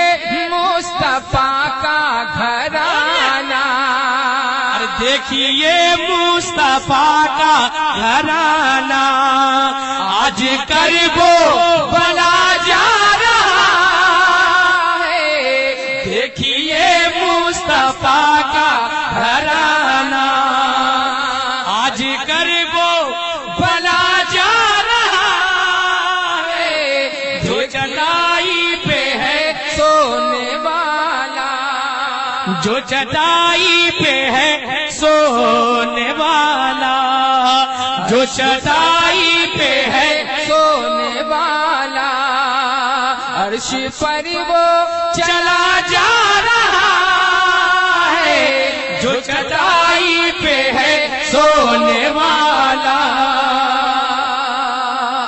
مصطفیٰ کا گھرانہ، دیکھیے مصطفیٰ کا گھرانہ، آج کربو بلا جا رہا ہے، دیکھیے مصطفیٰ کا گھرانہ، آج کربو بلا جا رہا ہے، جو چٹائی پہ ہے سونے والا، جو چٹائی پہ ہے سونے والا، جو چٹائی پہ ہے سونے والا، عرش پر وہ چلا جا رہا ہے، جو چٹائی پہ ہے سونے والا۔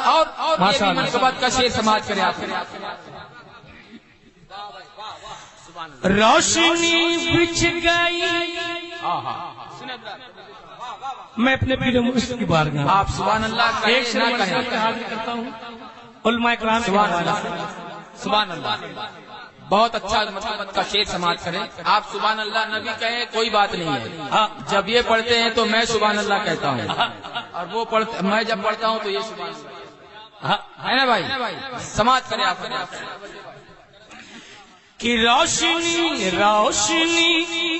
اور یہ بھی منقبت کا شعر سماعت کرے آپ۔ روشنی بچھ گئی، میں اپنے پیر مرشد کی بارگاہ آپ سبحان اللہ ایک ایک شعر نہ کہیں، کرتا ہوں، علماء کرام سبحان اللہ، سبحان اللہ۔ بہت اچھا منقبت کا شعر سماعت کریں آپ، سبحان اللہ نبی کہیں کوئی بات نہیں ہے، جب یہ پڑھتے ہیں تو میں سبحان اللہ کہتا ہوں، اور وہ پڑھتے میں جب پڑھتا ہوں تو یہ سبحان اللہ ہے نا بھائی، سماعت کریں آپ۔ کہ روشنی روشنی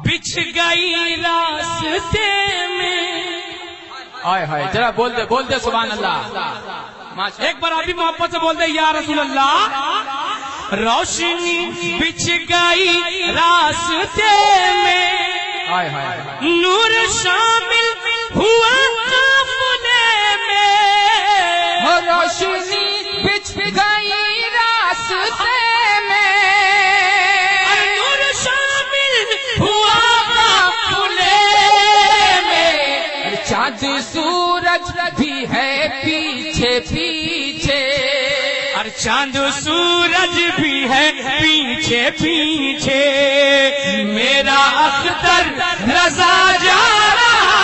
بچھ گئی راستے میں، ہائے ہائے، ذرا بول دے سبحان اللہ۔ ایک بار ابھی محبت سے بول دے یا رسول اللہ۔ روشنی بچھ گئی راستے میں، ہائے ہائے، نور شامل ہوا سورج بھی ہے پیچھے پیچھے، اور چاند سورج بھی ہے پیچھے پیچھے، میرا اختر رضا جا رہا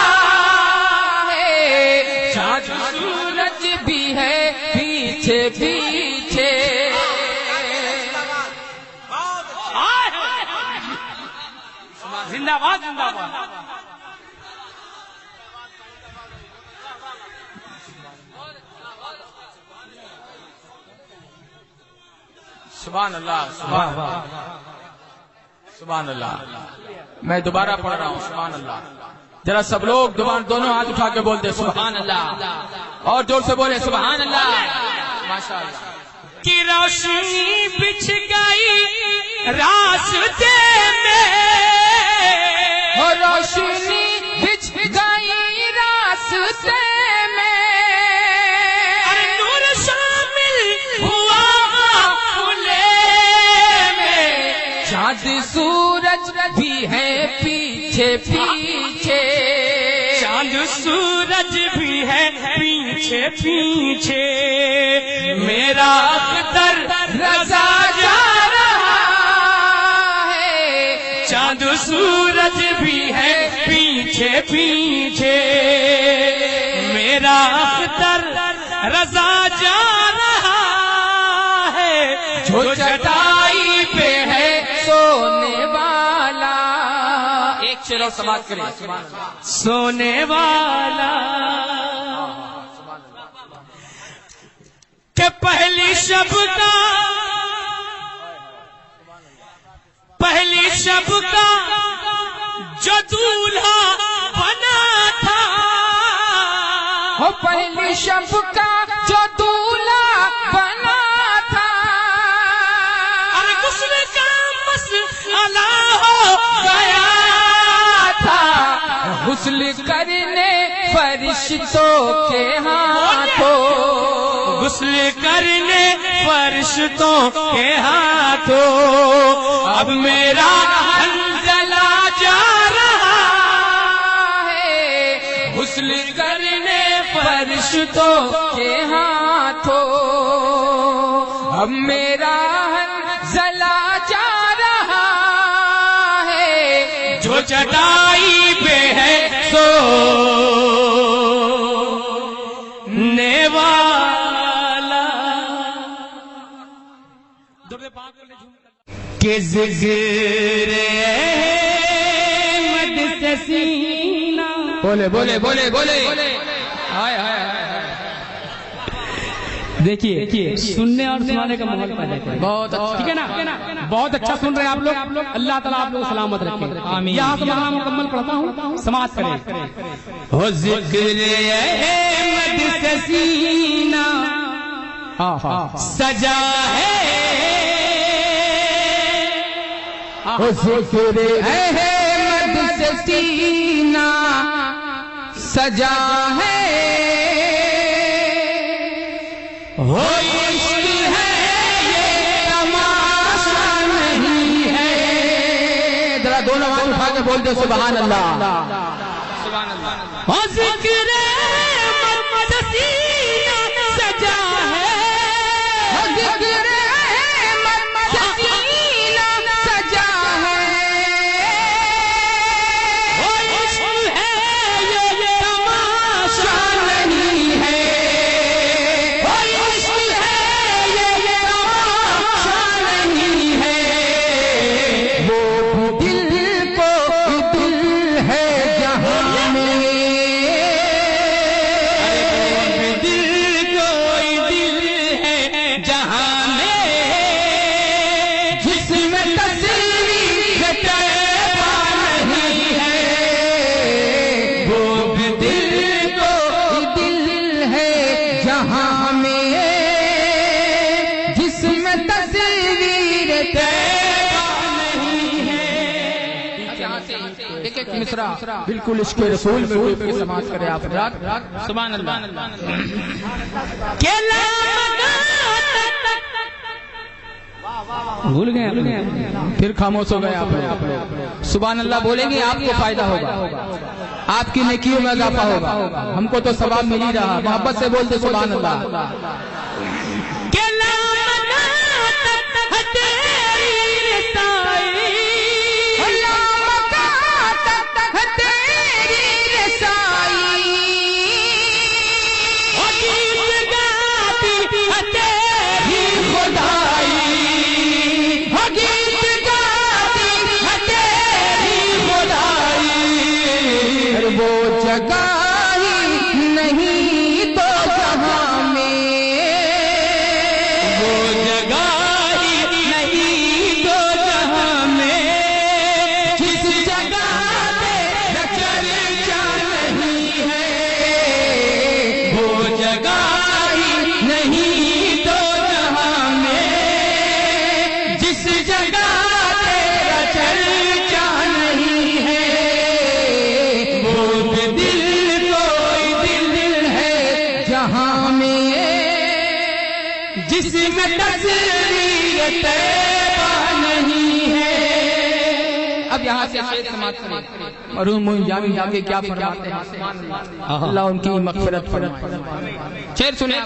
ہے، چاند سورج بھی ہے پیچھے پیچھے۔ زندہ باد زندہ باد۔ سبحان اللہ، سبحان اللہ۔ میں دوبارہ پڑھ رہا ہوں، سبحان اللہ۔ ذرا سب لوگ دونوں ہاتھ اٹھا کے بولتے سبحان اللہ، اور زور سے بولے سبحان اللہ۔ ماشاء اللہ۔ کی روشنی بچھ گئی راستے میں، روشنی بچھ گئی راستے میں، نور شامل ہوا کھلے میں، چاند سورج بھی ہے پیچھے پیچھے، چاند سورج بھی ہے پیچھے پیچھے، میرا اختر رضا جا رہا ہے، چاند سورج بھی ہے پیچھے پیچھے، میرا اختر رضا جا رہا ہے، جو چٹائی پہ ہے سونے والا، ایک شعر اور سماعت کریں، سونے والا، کہ پہلی شب کا جو دولہا بنا تھا، پہلی شب کا جو دولہا بنا تھا، غسل کا مسئلہ ہو گیا تھا، غسل کرنے فرشتوں کے ہاتھوں، غسل کرنے فرشتوں کے ہاتھوں، اب میرا حنظلہ جا رہا ہے، غسل کرنے فرشتوں کے ہاتھوں، اب میرا حنظلہ جا رہا ہے، جو چٹائی پہ ہے سونے والا، کہ ذکر احمد سے سینہ، بولے بولے بولے بولے، دیکھیے سننے اور سنانے کا ماحول پیدا کریں، بہت اچھا، ٹھیک ہے نا؟ بہت اچھا سن رہے ہیں آپ لوگ، اللہ تعالیٰ آپ لوگ سلامت رکھے، آمین۔ یہاں سے میں مکمل پڑھتا ہوں، سماعت کریں۔ ہو ذکر احمد سے سینہ سجا ہے، ذکر احمد سے سینہ سجا ہے، ہو عشق ہے یہ تماشا نہیں ہے، ذرا دونوں ہاتھ اٹھا کے بول دو سبحان اللہ۔ ہو ذکر احمد سے سینہ سجا ہے، ذکر احمد سے سینہ سجا ہے، ہو عشق ہے یہ تماشا نہیں ہے، ہو عشق ہے یہ تماشا نہیں ہے، وہ دل کو دل ہے جہاں میں، دل کوئی دل ہے جہاں میں، جس میں تصویر طیبہ نہیں ہے، وہ دل کو دل ہے جہاں میں، جس میں تصویر طیبہ نہیں ہے۔ ایک ایک مصرع بالکل عشق رسول میں ڈوب کے سماعت کرے آپ حضرات۔ سبحان اللہ۔ کہ لامکان بھول گئے پھر خاموش ہو گئے آپ لوگ۔ سبحان اللہ بولیں گے آپ کو فائدہ ہوگا، آپ کی نیکیوں میں اضافہ ہوگا، ہم کو تو ثواب مل ہی رہا۔ محبت سے بولتے سبحان اللہ۔ اب یہاں سے شعر سماعت کریں، مرحوم معین جامی جا کے کیا فرماتے ہیں، اللہ ان کی مغفرت فرمائے۔ شعر سنیں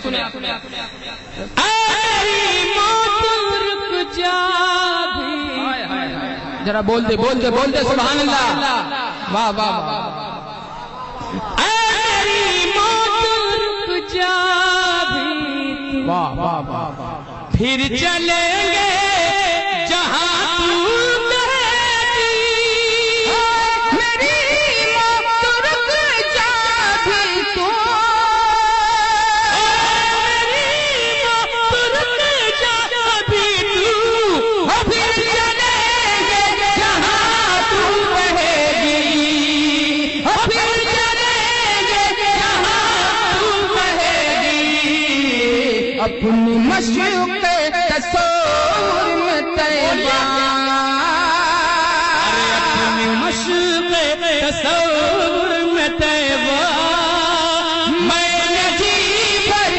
ذرا بول دے سبحان اللہ، واہ واہ واہ۔ واہ واہ واہ، پھر چلیں گے جہاں تو کہتی، میری موت رک جا بھی تو، میری موت رک جا بھی تو، پھر چلیں گے جہاں تو کہے گی، پھر چلیں گے جہاں تو کہے گی، اپنی مشق تصور میں طیبہ، اپنی مشق تصور میں طیبہ، میں نے جی بھر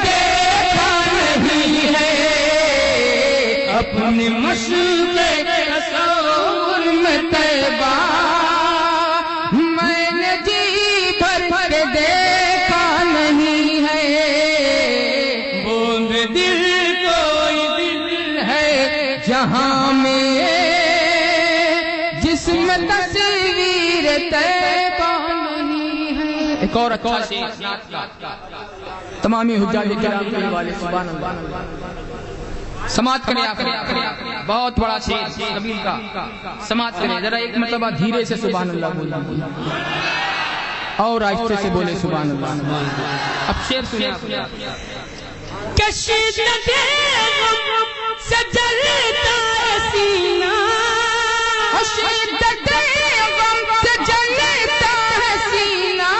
دیکھا نہیں ہے، اپنی مشق تصور میں طیبہ، میں نے جی بھر دیکھا نہیں ہے، بوند دل جہاں میں جس میں تصویر طیبہ نہیں ہے۔ ایک اور اچھا شعر تمامی حجاج کرام کے حوالے، سبحان اللہ، سماعت کریں آپ، بہت بڑا شعر قبیل کا، سماعت کریں ذرا ایک مرتبہ دھیرے سے سبحان اللہ بولیں اور آہستہ سے بولے سبحان اللہ۔ اب شعر سنیں آپ۔ کشیدت غم سے جلتا ہے سینہ، شدت غم سے جلتا ہے سینہ،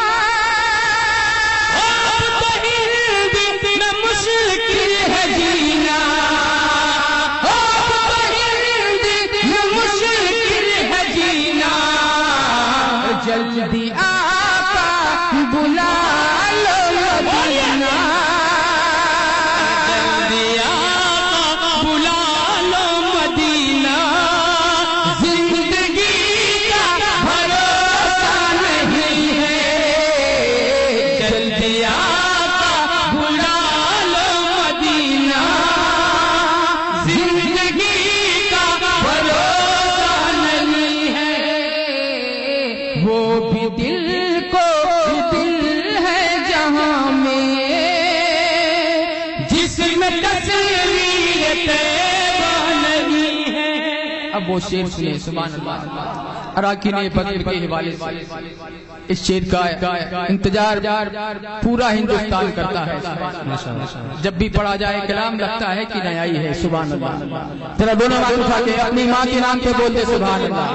اب تو ہند میں مشکل ہے جینا، اب تو ہند میں مشکل ہے جینا، جلدی آقا بلا لو مدینہ، اب وہ شعر سنیں سبحان اللہ۔ اراکین بدر کے حوالے سے اس شعر کا انتظار پورا ہندوستان کرتا ہے، جب بھی پڑھا جائے کلام لگتا ہے کہ نئی آئی ہے، سبحان اللہ۔ ذرا دونوں ہاتھ اٹھا کے اپنی ماں کے نام پہ بولتے سبحان اللہ،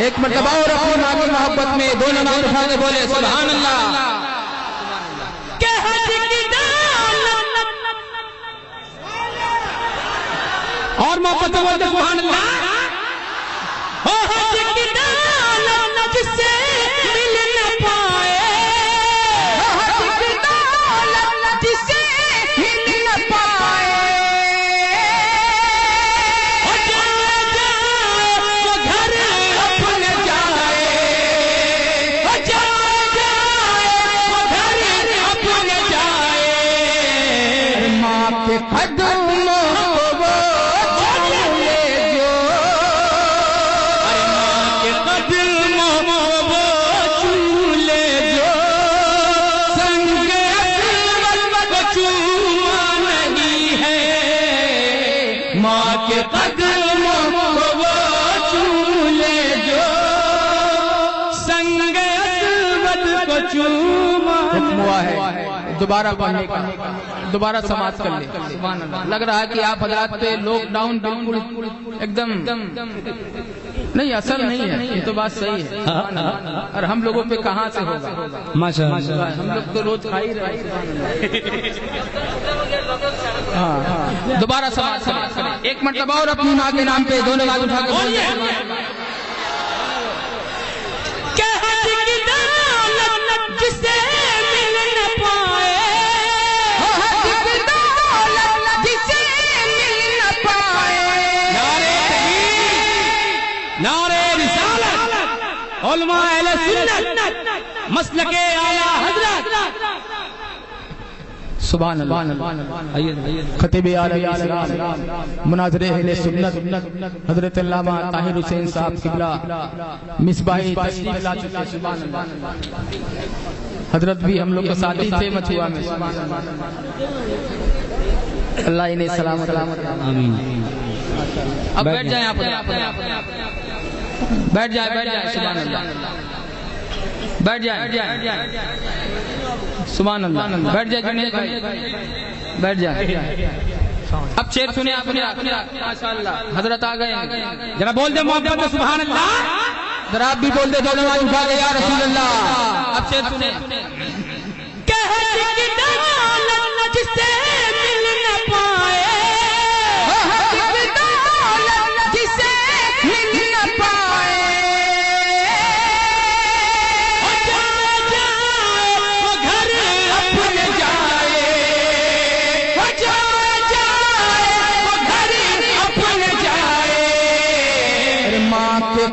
ایک مرتبہ اور اپنی ماں کی محبت میں دونوں ہاتھ اٹھا کے بولے سبحان اللہ۔ اور محبت سے بولتے سبحان اللہ۔ جس سے مل نہ پائے، جس سے مل نہ پائے، قدموں کو وہ چولے جو ماں کے قدموں وہ چولے جو سنگ اسود کو چوما نہیں ہے ماں کے قدموں کو وہ چولے جو سنگ اسود کو چوما ہوا ہے دوبارہ پڑھنے کا دوبارہ سماعت کر لیں سبحان اللہ لگ رہا ہے کہ آپ حضرات پہ لاک ڈاؤن بالکل ایک دم نہیں اثر نہیں ہے یہ تو بات صحیح ہے اور ہم لوگوں پہ کہاں سے ہوگا ماشاءاللہ ہم لوگ تو روز کھا ہی رہے ہاں دوبارہ سماعت کریں ایک مرتبہ اور اپنی ماں کے نام پہ دونوں ہاتھ اٹھا کر بولیے جسے مل نہ پائے جسے مل نہ پائے نعرہ تکبیر نعرہ رسالت علماء اہل سنت مسلک اعلی حضرت سبحان اللہ خطیب علیہ السلام مناظر اہل سنت حضرت علامہ طاہر حسین صاحب قبلہ مصباحی تشریف لا چکے سبحان اللہ حضرت بھی ہم لوگ کے ساتھی تھے مچھوا میں سبحان اللہ اللہ انہیں سلامت آمین اب بیٹھ جائیں آپ بیٹھ جائیں سبحان اللہ بیٹھ جائیں سبحان اللہ بیٹھ جائیں بیٹھ جائیں اب شعر سنیں آپ ماشاءاللہ حضرت آ گئے ذرا بول دے محبت سبحان اللہ ذرا آپ بھی بول دے دونوں آج اٹھا گئے یا رسول اللہ اب شعر سنیں جسے مل نہ پائے جسے مل نہ پائے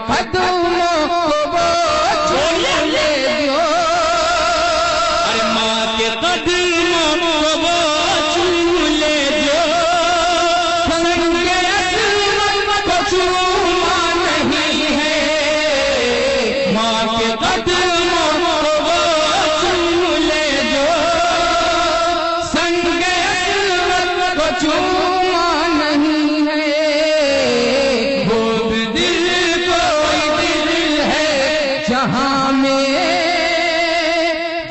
قدموں کو وہ چولے جو ارے ماں کے قدموں کو وہ چولے جو سنگ اسود کو چوما نہیں ہے ماں کے قدموں کو وہ چولے جو سنگ اسود کو چوما نہیں ہے وہ دل جہاں میں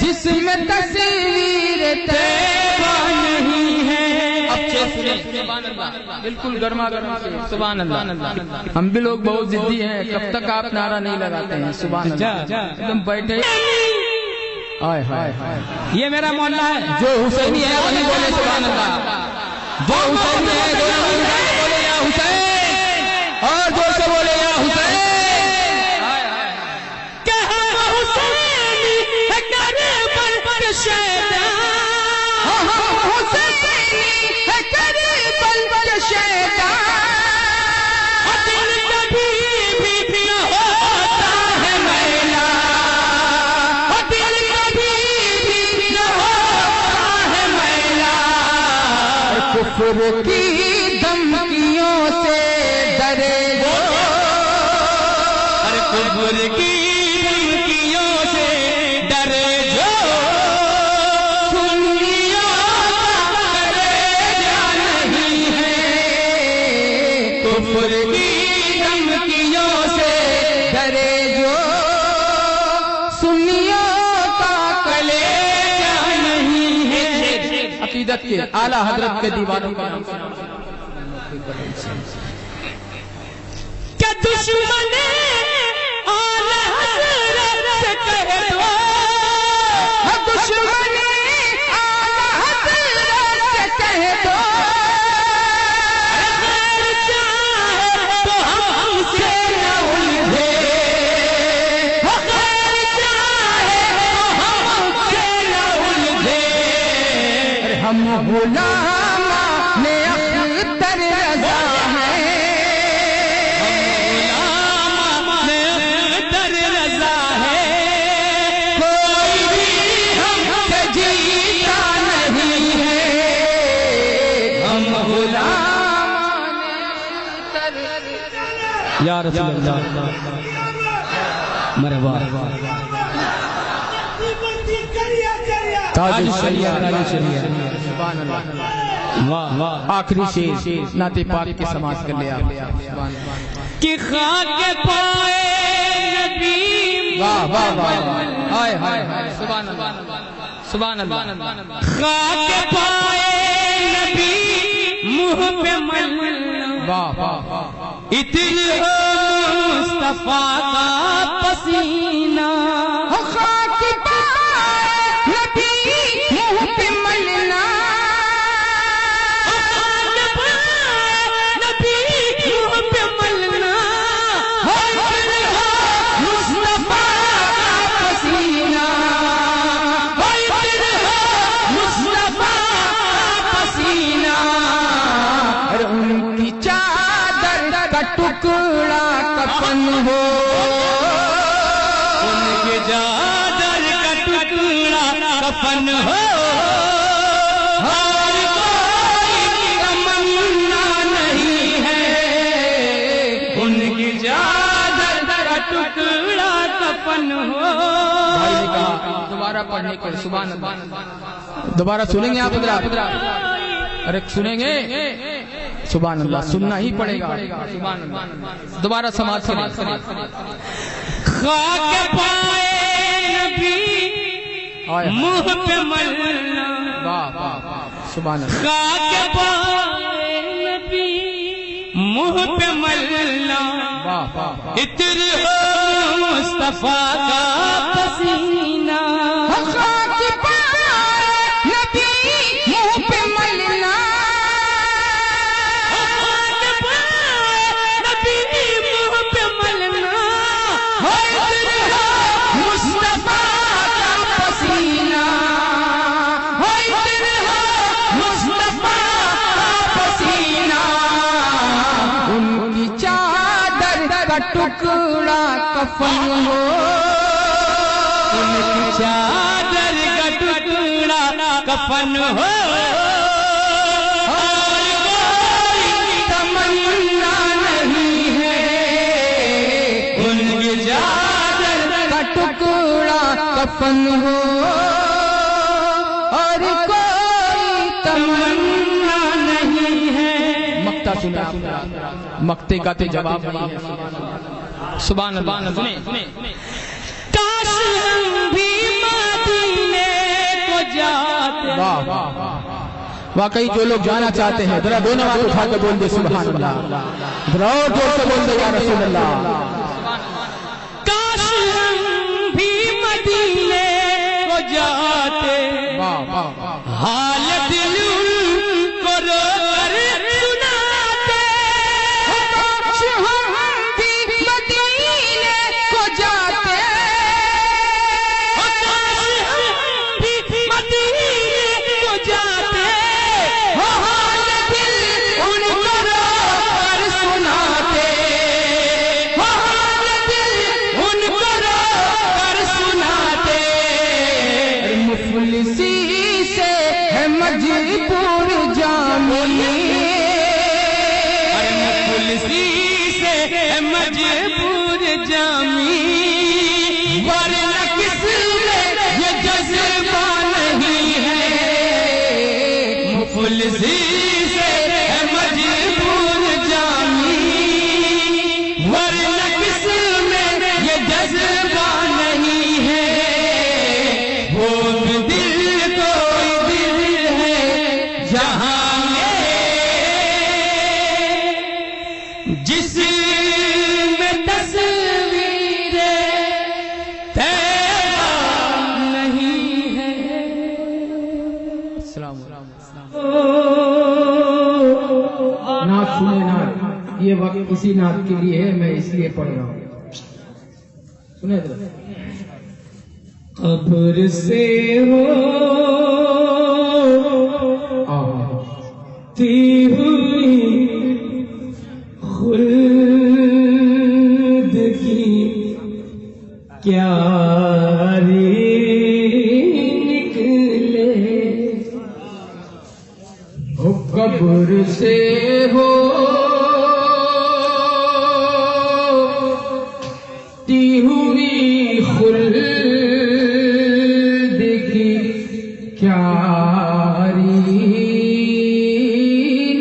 جس میں تصویر طیبہ نہیں ہے اب بالکل گرما گرما سبحان اللہ ہم بھی لوگ بہت ضدی ہیں کب تک آپ نعرہ نہیں لگاتے ہیں سبحان اللہ تم بیٹھے آئے ہائے یہ میرا محلہ ہے جو حسینی ہے وہی بولے سبحان اللہ جو حسینی ہے بولے یا حسین اور جو سے بولے یا حسین کفر کی دھمکیوں سے ڈرے جو ارے کفر کی دھمکیوں سے ڈرے جو سنیوں کا کلیجہ نہیں ہے کفر کی دھمکیوں سے ڈرے جو سنیوں کا کلیجہ نہیں ہے عقیدت کے اعلیٰ حضرت کے دیوانوں کا کیا دشمن اعلی حضرت سے کہہ دو دشمن اعلیٰ حضرت سے کہہ دو خیر چاہے تو ہم سے نہ الجھے خیر چاہے تو ہم سے نہ الجھے ہم غلام نے اختر رضا ہے در رضا ہے کوئی بھی ہم سے جیتا نہیں ہے یا رسول اللہ مرحبا تاج الشریعہ واہ واہ آخری شیر نعت پاک کے سماعت کر لیا کہ خاک پائے نبی واہ واہ واہ ہائے ہائے سبحان اللہ سبحان اللہ خاک پائے نبی منہ پہ ملنا واہ واہ واہ عطر مصطفیٰ کا پسینہ خاک پائے نبی منہ پہ ملنا نبی منہ پہ ملنا مصطفیٰ کا پسینہ مصطفیٰ کا پسینہ ان کی چادر کا ٹکڑا کفن ہو ان کی چادر کا ٹکڑا کفن ہو ہر کوئی تمنا نہیں ہے ان کی چادر کا ٹکڑا کفن ہو دوبارہ پڑھنے کے سبحان اللہ دوبارہ سنیں گے آپ حضرات ارے سنیں گے سبحان اللہ سننا ہی پڑے گا سبحان اللہ دوبارہ سماعت کریں خاک پائے نبی منہ پہ ملنا واہ واہ سبحان اللہ خاک پائے نبی منہ پہ ملنا واہ واہ عطر مصطفیٰ کا پسینہ خاک پائے نبی منہ پہ ملنا ٹکڑا کفن ہو ان کی چادر کا ٹکڑا کفن ہو اور کوئی تمنا نہیں ہے ان کی چادر کا ٹکڑا کفن ہو اور کوئی تمنا نہیں ہے مقطع سنا مقطع کا تے جواب نہیں ہے سبحان اللہ کاش ہم بھی مدینے کو جاتے واہ واہ واقعی جو لوگ جانا چاہتے ہیں ذرا دونوں ہاتھ اٹھا کے بول دے سبحان اللہ ذرا اور زور سے بول دے یا رسول اللہ کاش ہم بھی مدینے کو جاتے واہ واہ حال دل کو رو کر سناتے کاش ہم بھی مدینے کو جاتے کاش ہم بھی مدینے کو جاتے حال دل ان کو رو کر سناتے حال دل ان کو رو کر سناتے مفلسی سے ہے مجبور جامی مفلسی سے ہے مجبور جامی ورنہ کس میں یہ جذبہ نہیں ہے مفلسی سے ہے مجبور جامی ورنہ کس میں یہ جذبہ نہیں ہے وہ دل کوئی دل ہے جہاں جس میں تصویر تیرا نہیں ہے السلام علیکم نعت سنے نعت یہ وقت اسی نعت کے لیے ہے میں اس لیے پڑھ رہا ہوں سنے ذرا قبر سے ہوتی ہوئی خلد کی کیا نکلے قبر سے ہو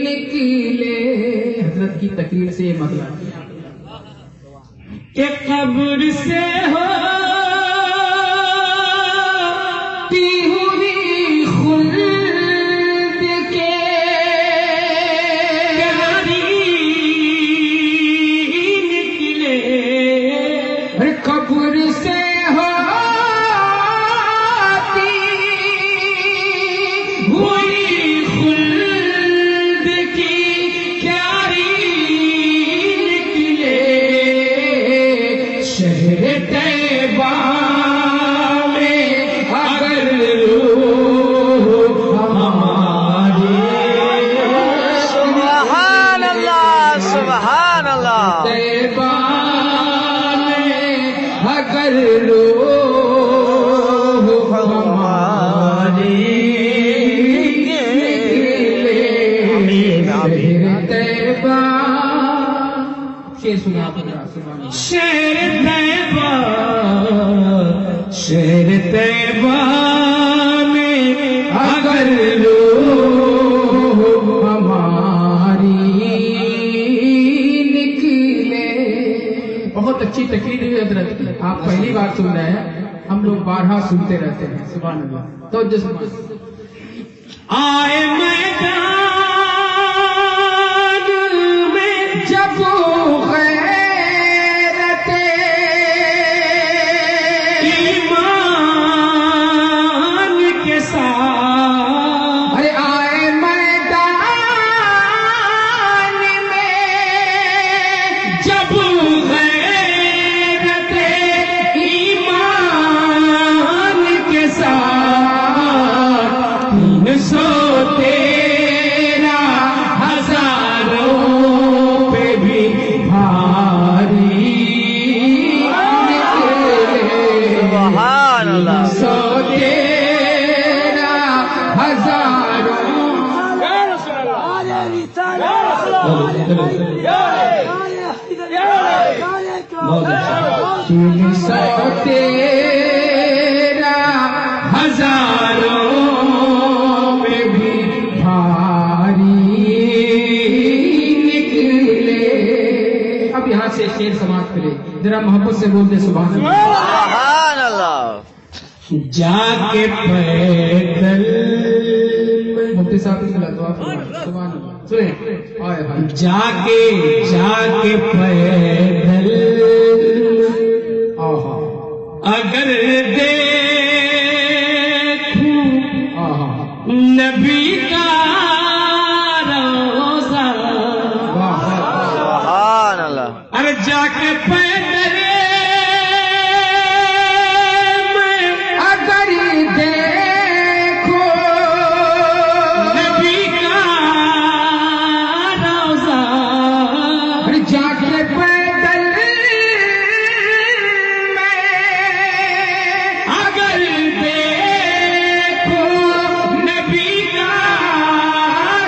نکلے. حضرت کی تقریر سے یہ مطلب کہ قبر سے ہوتی ہوئی خلد کے نکلے. قبر سے ہوتی ہوئی خلد کی کیاری نکلے. شہر طیبہ میں اگر روح ہماری سبحان اللہ سبحان اللہ طیبہ میں اگر روح ہماری نکلے. شہر طیبہ شیر سنا شہر طیبہ شہر طیبہ میں اگر روح ہماری نکلے. بہت اچھی تقریر ہوئی حضرت. آپ پہلی بار سن رہے ہیں, ہم لوگ بارہا سنتے رہتے ہیں. سبحان اللہ. تو جسم آئے میدان میں جب غیرت ایمان کے ساتھ. ارے آئے میدان میں جب غیرت ایمان کے ساتھ. 313 ہزاروں پہ بھی بھاری نکلے. سبحان اللہ 313 ہزاروں میں بھی بھاری نکلے. اب یہاں سے شیر سماعت کرے, ذرا محبت سے بول دے سبحان اللہ. سبحان اللہ جا کے پیدل مفتی صاحب کی دعا فرمائیں. سبحان اللہ. سنیں آئے ہاں. جا کے پیدل اگر دیکھوں نبی کا روزہ. سبحان اللہ ارے جا کے پیدل میں اگر دیکھو نبی کا روزہ. ارے جا کے پیدل میں اگر دیکھو نبی کا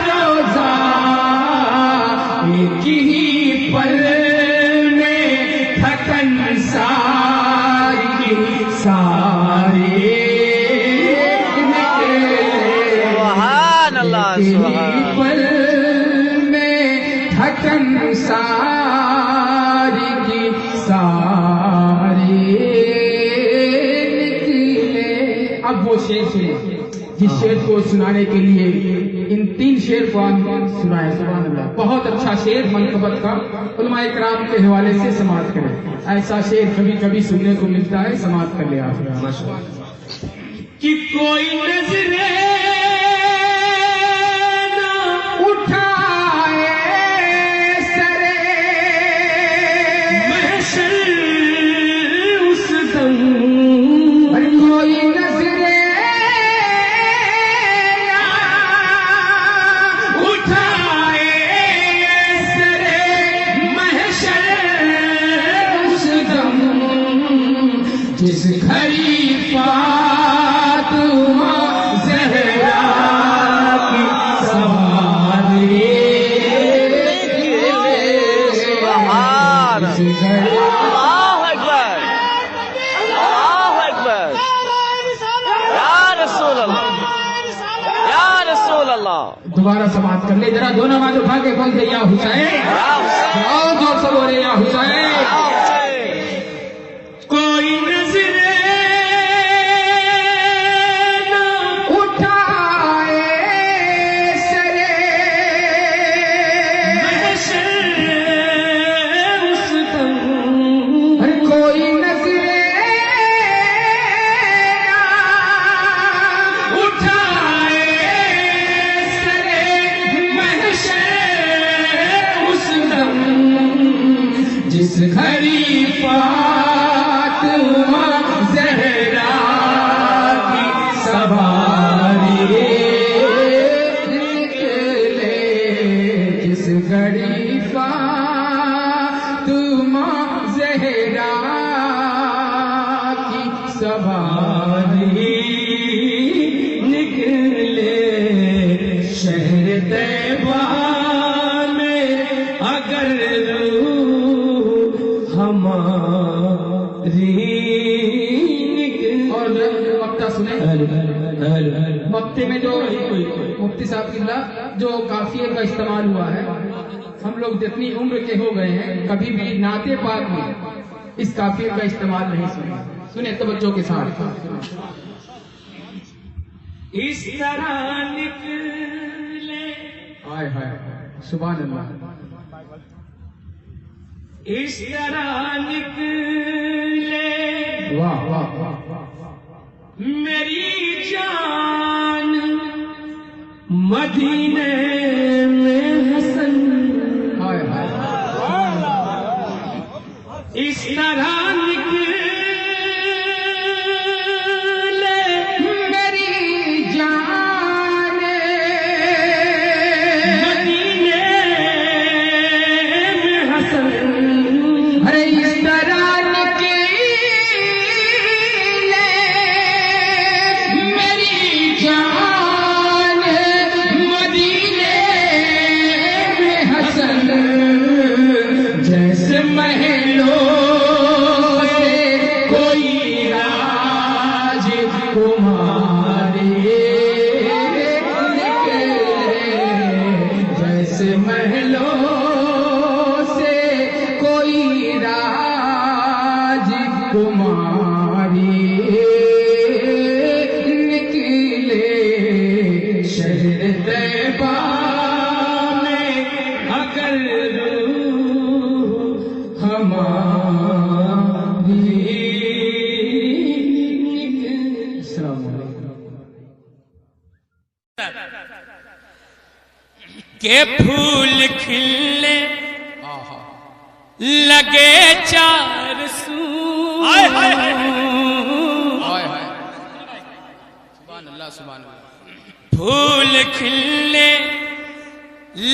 روزہ. ایک ہی پل میں تھکن ساری ساری نکلے. سبحان اللہ سبحان پل میں تھکن ساری کی ساری نکلے. اب وہ شعر سنیں جس شعر کو سنانے کے لیے ان 3 شعر کو ہم سنائے. سبحان اللہ. بہت اچھا شعر منقبت کا علماء کرام کے حوالے سے سماعت کریں. ایسا شعر کبھی کبھی سننے کو ملتا ہے, سماعت کر لیا کہ کوئی نظریں نہ اٹھائے سرے محشر اس دم. کوئی نظریں نہ اٹھائے سرے محشر اس دم. جس گھڑی فاطمہ دوبارہ سماعت کر لے ذرا دونوں ہاتھ اٹھا کے کون سے یا حسین اور زور سے بولے یا حسین کوئی نظر نہ اٹھائے سرے محشر اس دم ہر کوئی نظر جس گھڑی فاطمہ زہرا کی سواری نکلے جس گھڑی فاطمہ زہرا کی سواری نکلے شہر طیبہ میں اگر اور مقطع سنیں مقطع میں جو مفتی صاحب کی جو قافیے کا استعمال ہوا ہے ہم لوگ جتنی عمر کے ہو گئے ہیں کبھی بھی نعت پاک میں اس قافیے کا استعمال نہیں سنا سنیں توجہ کے ساتھ اس طرح نکلے ہائے ہائے سبحان اللہ اس طرح نکلے واہ واہ میری جان مدینے میں حسن اس طرح نکلے میری جان مدینے میں حسن اس طرح نکلے میری جان مدینے میں حسن جیسے محلوں سے کوئی راج کماری نکلے جیسے محلوں سے کوئی راج کماری نکلے شہر طیبہ میں اگر روح ہماری السلام علیکم کہ پھول کھلنے لگے چار سو سبحان اللہ سبحان اللہ پھول کھلنے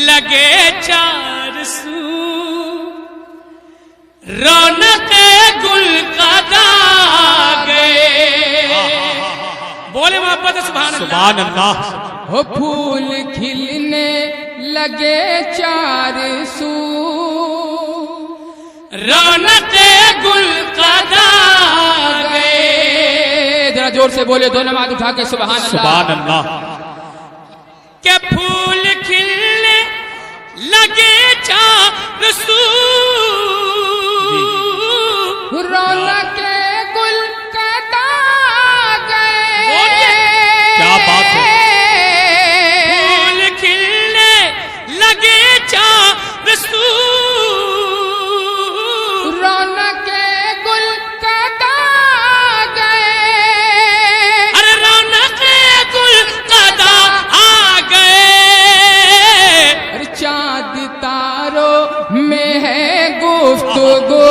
لگے چار سو رونق گل قدا گئے بولے محبت سبحان اللہ ہو پھول کھلنے لگے چار سو رونق گل قدا گئے ذرا زور سے بولے دونوں ہاتھ اٹھا کے سبحان اللہ کہ پھول کھلنے لگے چار سو رونق گل قدا گئے کیا بات ہے پھول کھلنے لگے چار سو رونق گل قدا گئے ارے رونق گل قدا آ گئے چاند تاروں میں ہے گفتگو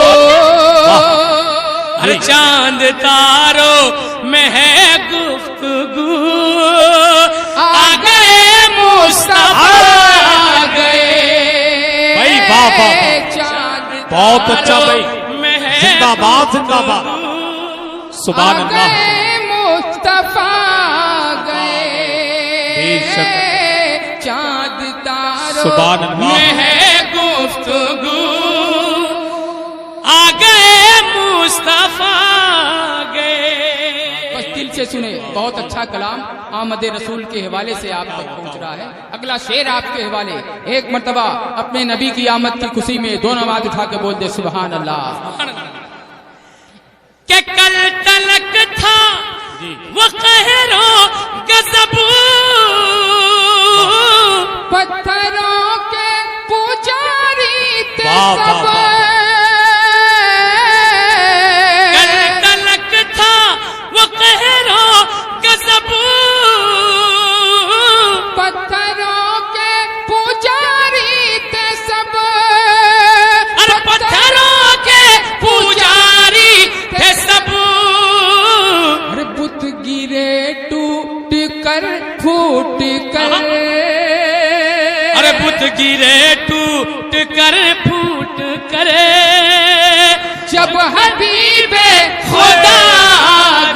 ارے چاند تاروں میں ہے گفتگو آ گئے مصطفیٰ آ گئے بھائی واہ واہ چاند بہت اچھا بھائی زندہ باد سبحان اللہ مصطفیٰ گئے بے شک چاند تاروں سبحان اللہ میں ہے گفتگو آ گئے مصطفیٰ گئے بس دل سے سے سنے، بہت اچھا کلام آمد رسول کے حوالے سے آپ تک پہنچ رہا ہے. اگلا شعر آپ کے حوالے. ایک مرتبہ اپنے نبی کی آمد کی خوشی میں دونوں آواز اٹھا کے بول دے سبحان اللہ. کہ کل تلک تھا وہ قہر و غضب، پتھروں کے پجاری تھے سب. کل تلک تھا وہ قہر و غضب، پتھروں کے پجاری تھے سب. اور پتھروں کے پجاری تھے سب. ارے بت گرے ٹوٹ کر پھوٹ کر، ارے بت گرے ٹوٹ کر پھوٹ کر، جب حبیب خدا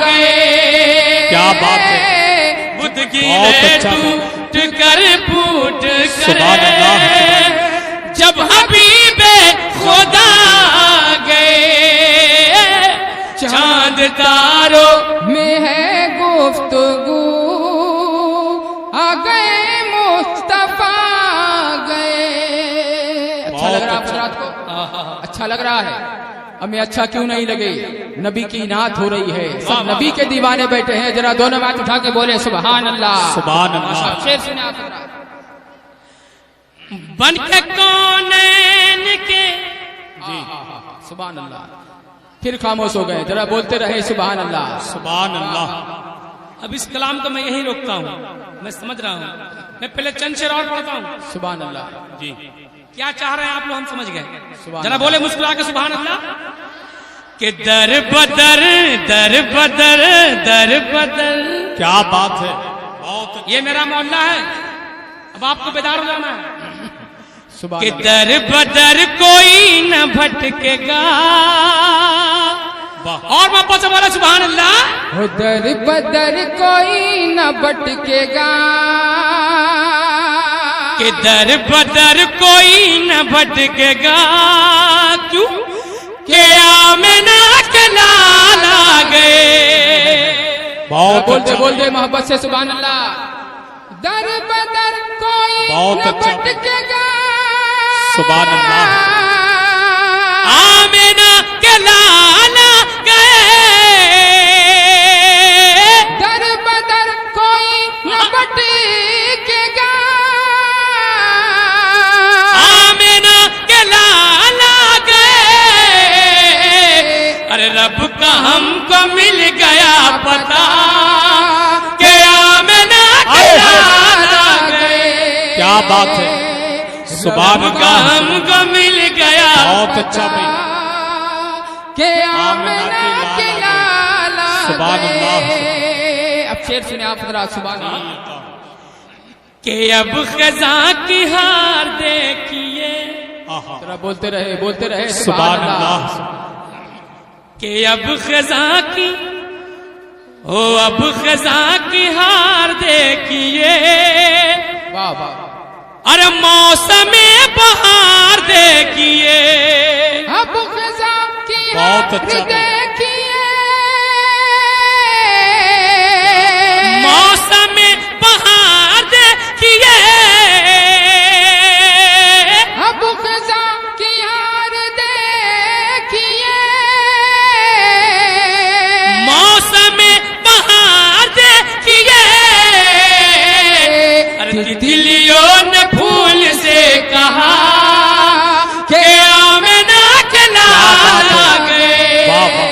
گئے. کیا بات ہے، بت گرے ٹوٹ کر پھوٹ سبحان کر، اللہ. جب حبیب خدا گئے. چاند تاروں میں ہے گفتگو، آ گئے مصطفیٰ گئے. اچھا لگ رہا ہے حضرات کو؟ اچھا لگ رہا ہے. ہمیں اچھا کیوں نہیں لگے؟ نبی کی نعت ہو رہی ہے، سب نبی کے دیوانے بیٹھے ہیں. ذرا دونوں ہاتھ اٹھا کے بولے سبحان اللہ. سبحان اللہ. شعر سنے آپ حضرات. بن کے کونین کے سبحان اللہ. پھر خاموش ہو گئے. ذرا بولتے رہے سبحان اللہ. سبحان اللہ. اب اس کلام کو میں یہی روکتا ہوں، میں سمجھ رہا ہوں. میں پہلے چند شعر اور پڑھتا ہوں. سبحان اللہ. جی کیا چاہ رہے ہیں آپ لوگ، ہم سمجھ گئے. سبحان ذرا اللہ. بولے مسکرا کے سبحان اللہ. کہ در بدر در بدر در بدر، کیا بات ہے، بہت یہ میرا محلہ ہے. اب آپ کو بیدار ہو جانا ہے سبحان کہ اللہ. در بدر کوئی نہ بھٹکے گا. اور واپس سے بولا سبحان اللہ. ہو در بدر کوئی نہ بٹکے گا، کہ در بدر کوئی نہ بھٹکے گا. کیوں کہ آمنہ کے لال آ گئے. بہت بولتے اچھا. بولتے محبت سے سبحان اللہ. در بدر کوئی بہت نہ اچھا. بٹکے گا. سبحان اللہ. آمنہ کے لال آ گئے. در بدر کوئی نہ بٹکے گا. آمنہ کے لال آ گئے. ارے رب کا ہم کو مل گیا پتا کہ آمنہ کے لال آ گئے. کیا بات ہے، سبحان رب کا اللہ. ہم کو مل گیا بہت اچھا بھائی. کہ آمنہ کے لال آ سبحان اللہ. گئے. اب شعر سنے آپ حضرات. سبحان اللہ. کہ اب خزاں کی ہار دیکھیے. ذرا بولتے رہے سبحان اللہ. کہ اب خزاں کی اب خزاں کی ہار دیکھیے. واہ واہ. ارے موسم بہار دیکھیے. اب خزاں کی بہت ہار اچھا. دیکھیے. موسم بہار دیکھیے. اب خزاں کی ہار دیکھیے. موسم بہار دیکھیے. ارے تتلیوں نے پھول سے کہا کہ آمنہ کے لال آ گئے. واہ واہ.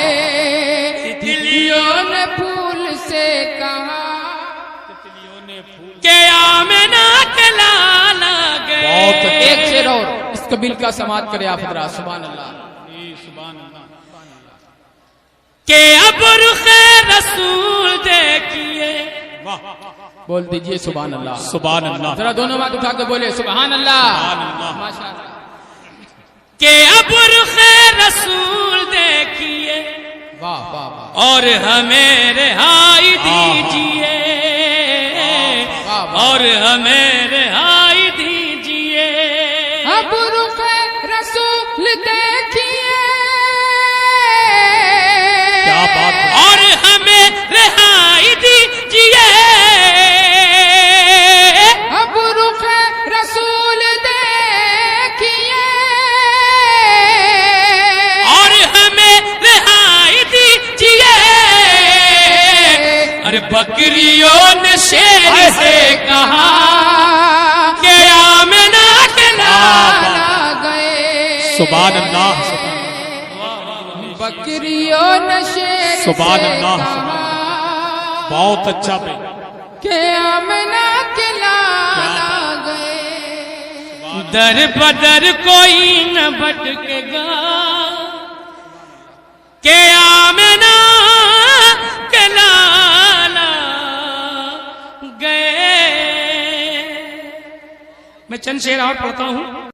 تتلیوں نے پھول سے کہا کہ آمنہ کے لال آ گئے. بہت اچھا. ایک شعر اور اس قبیل کا سماعت کرے آپ حضرات. سبحان اللہ. کہ اب رخ رسول دیکھیے. بول دیجئے سبحان اللہ. سبحان اللہ. ذرا دونوں ہاتھ اٹھا کے بولے سبحان اللہ. ماشاء اللہ. کہ اب رخ رسول دیکھیے. واہ واہ واہ. اور ہمیں رہائی دیجیے. اور ہمیں رہائی دیجیے. اب رخ رسول دیکھیے. کیا بات ہے. اور ہمیں رہائی ارے بکریوں نے شیر سے کہا کہ آمنہ کے لالا گئے. سبحان اللہ بکریوں نے شیر سے سبحان اللہ کہا بہت اچھا بھائی. کہ آمنہ کے لالا گئے. در بدر کوئی نہ بھٹکے گا کہ آمنہ کے لالا گئے. میں چند شعر اور پڑھتا ہوں.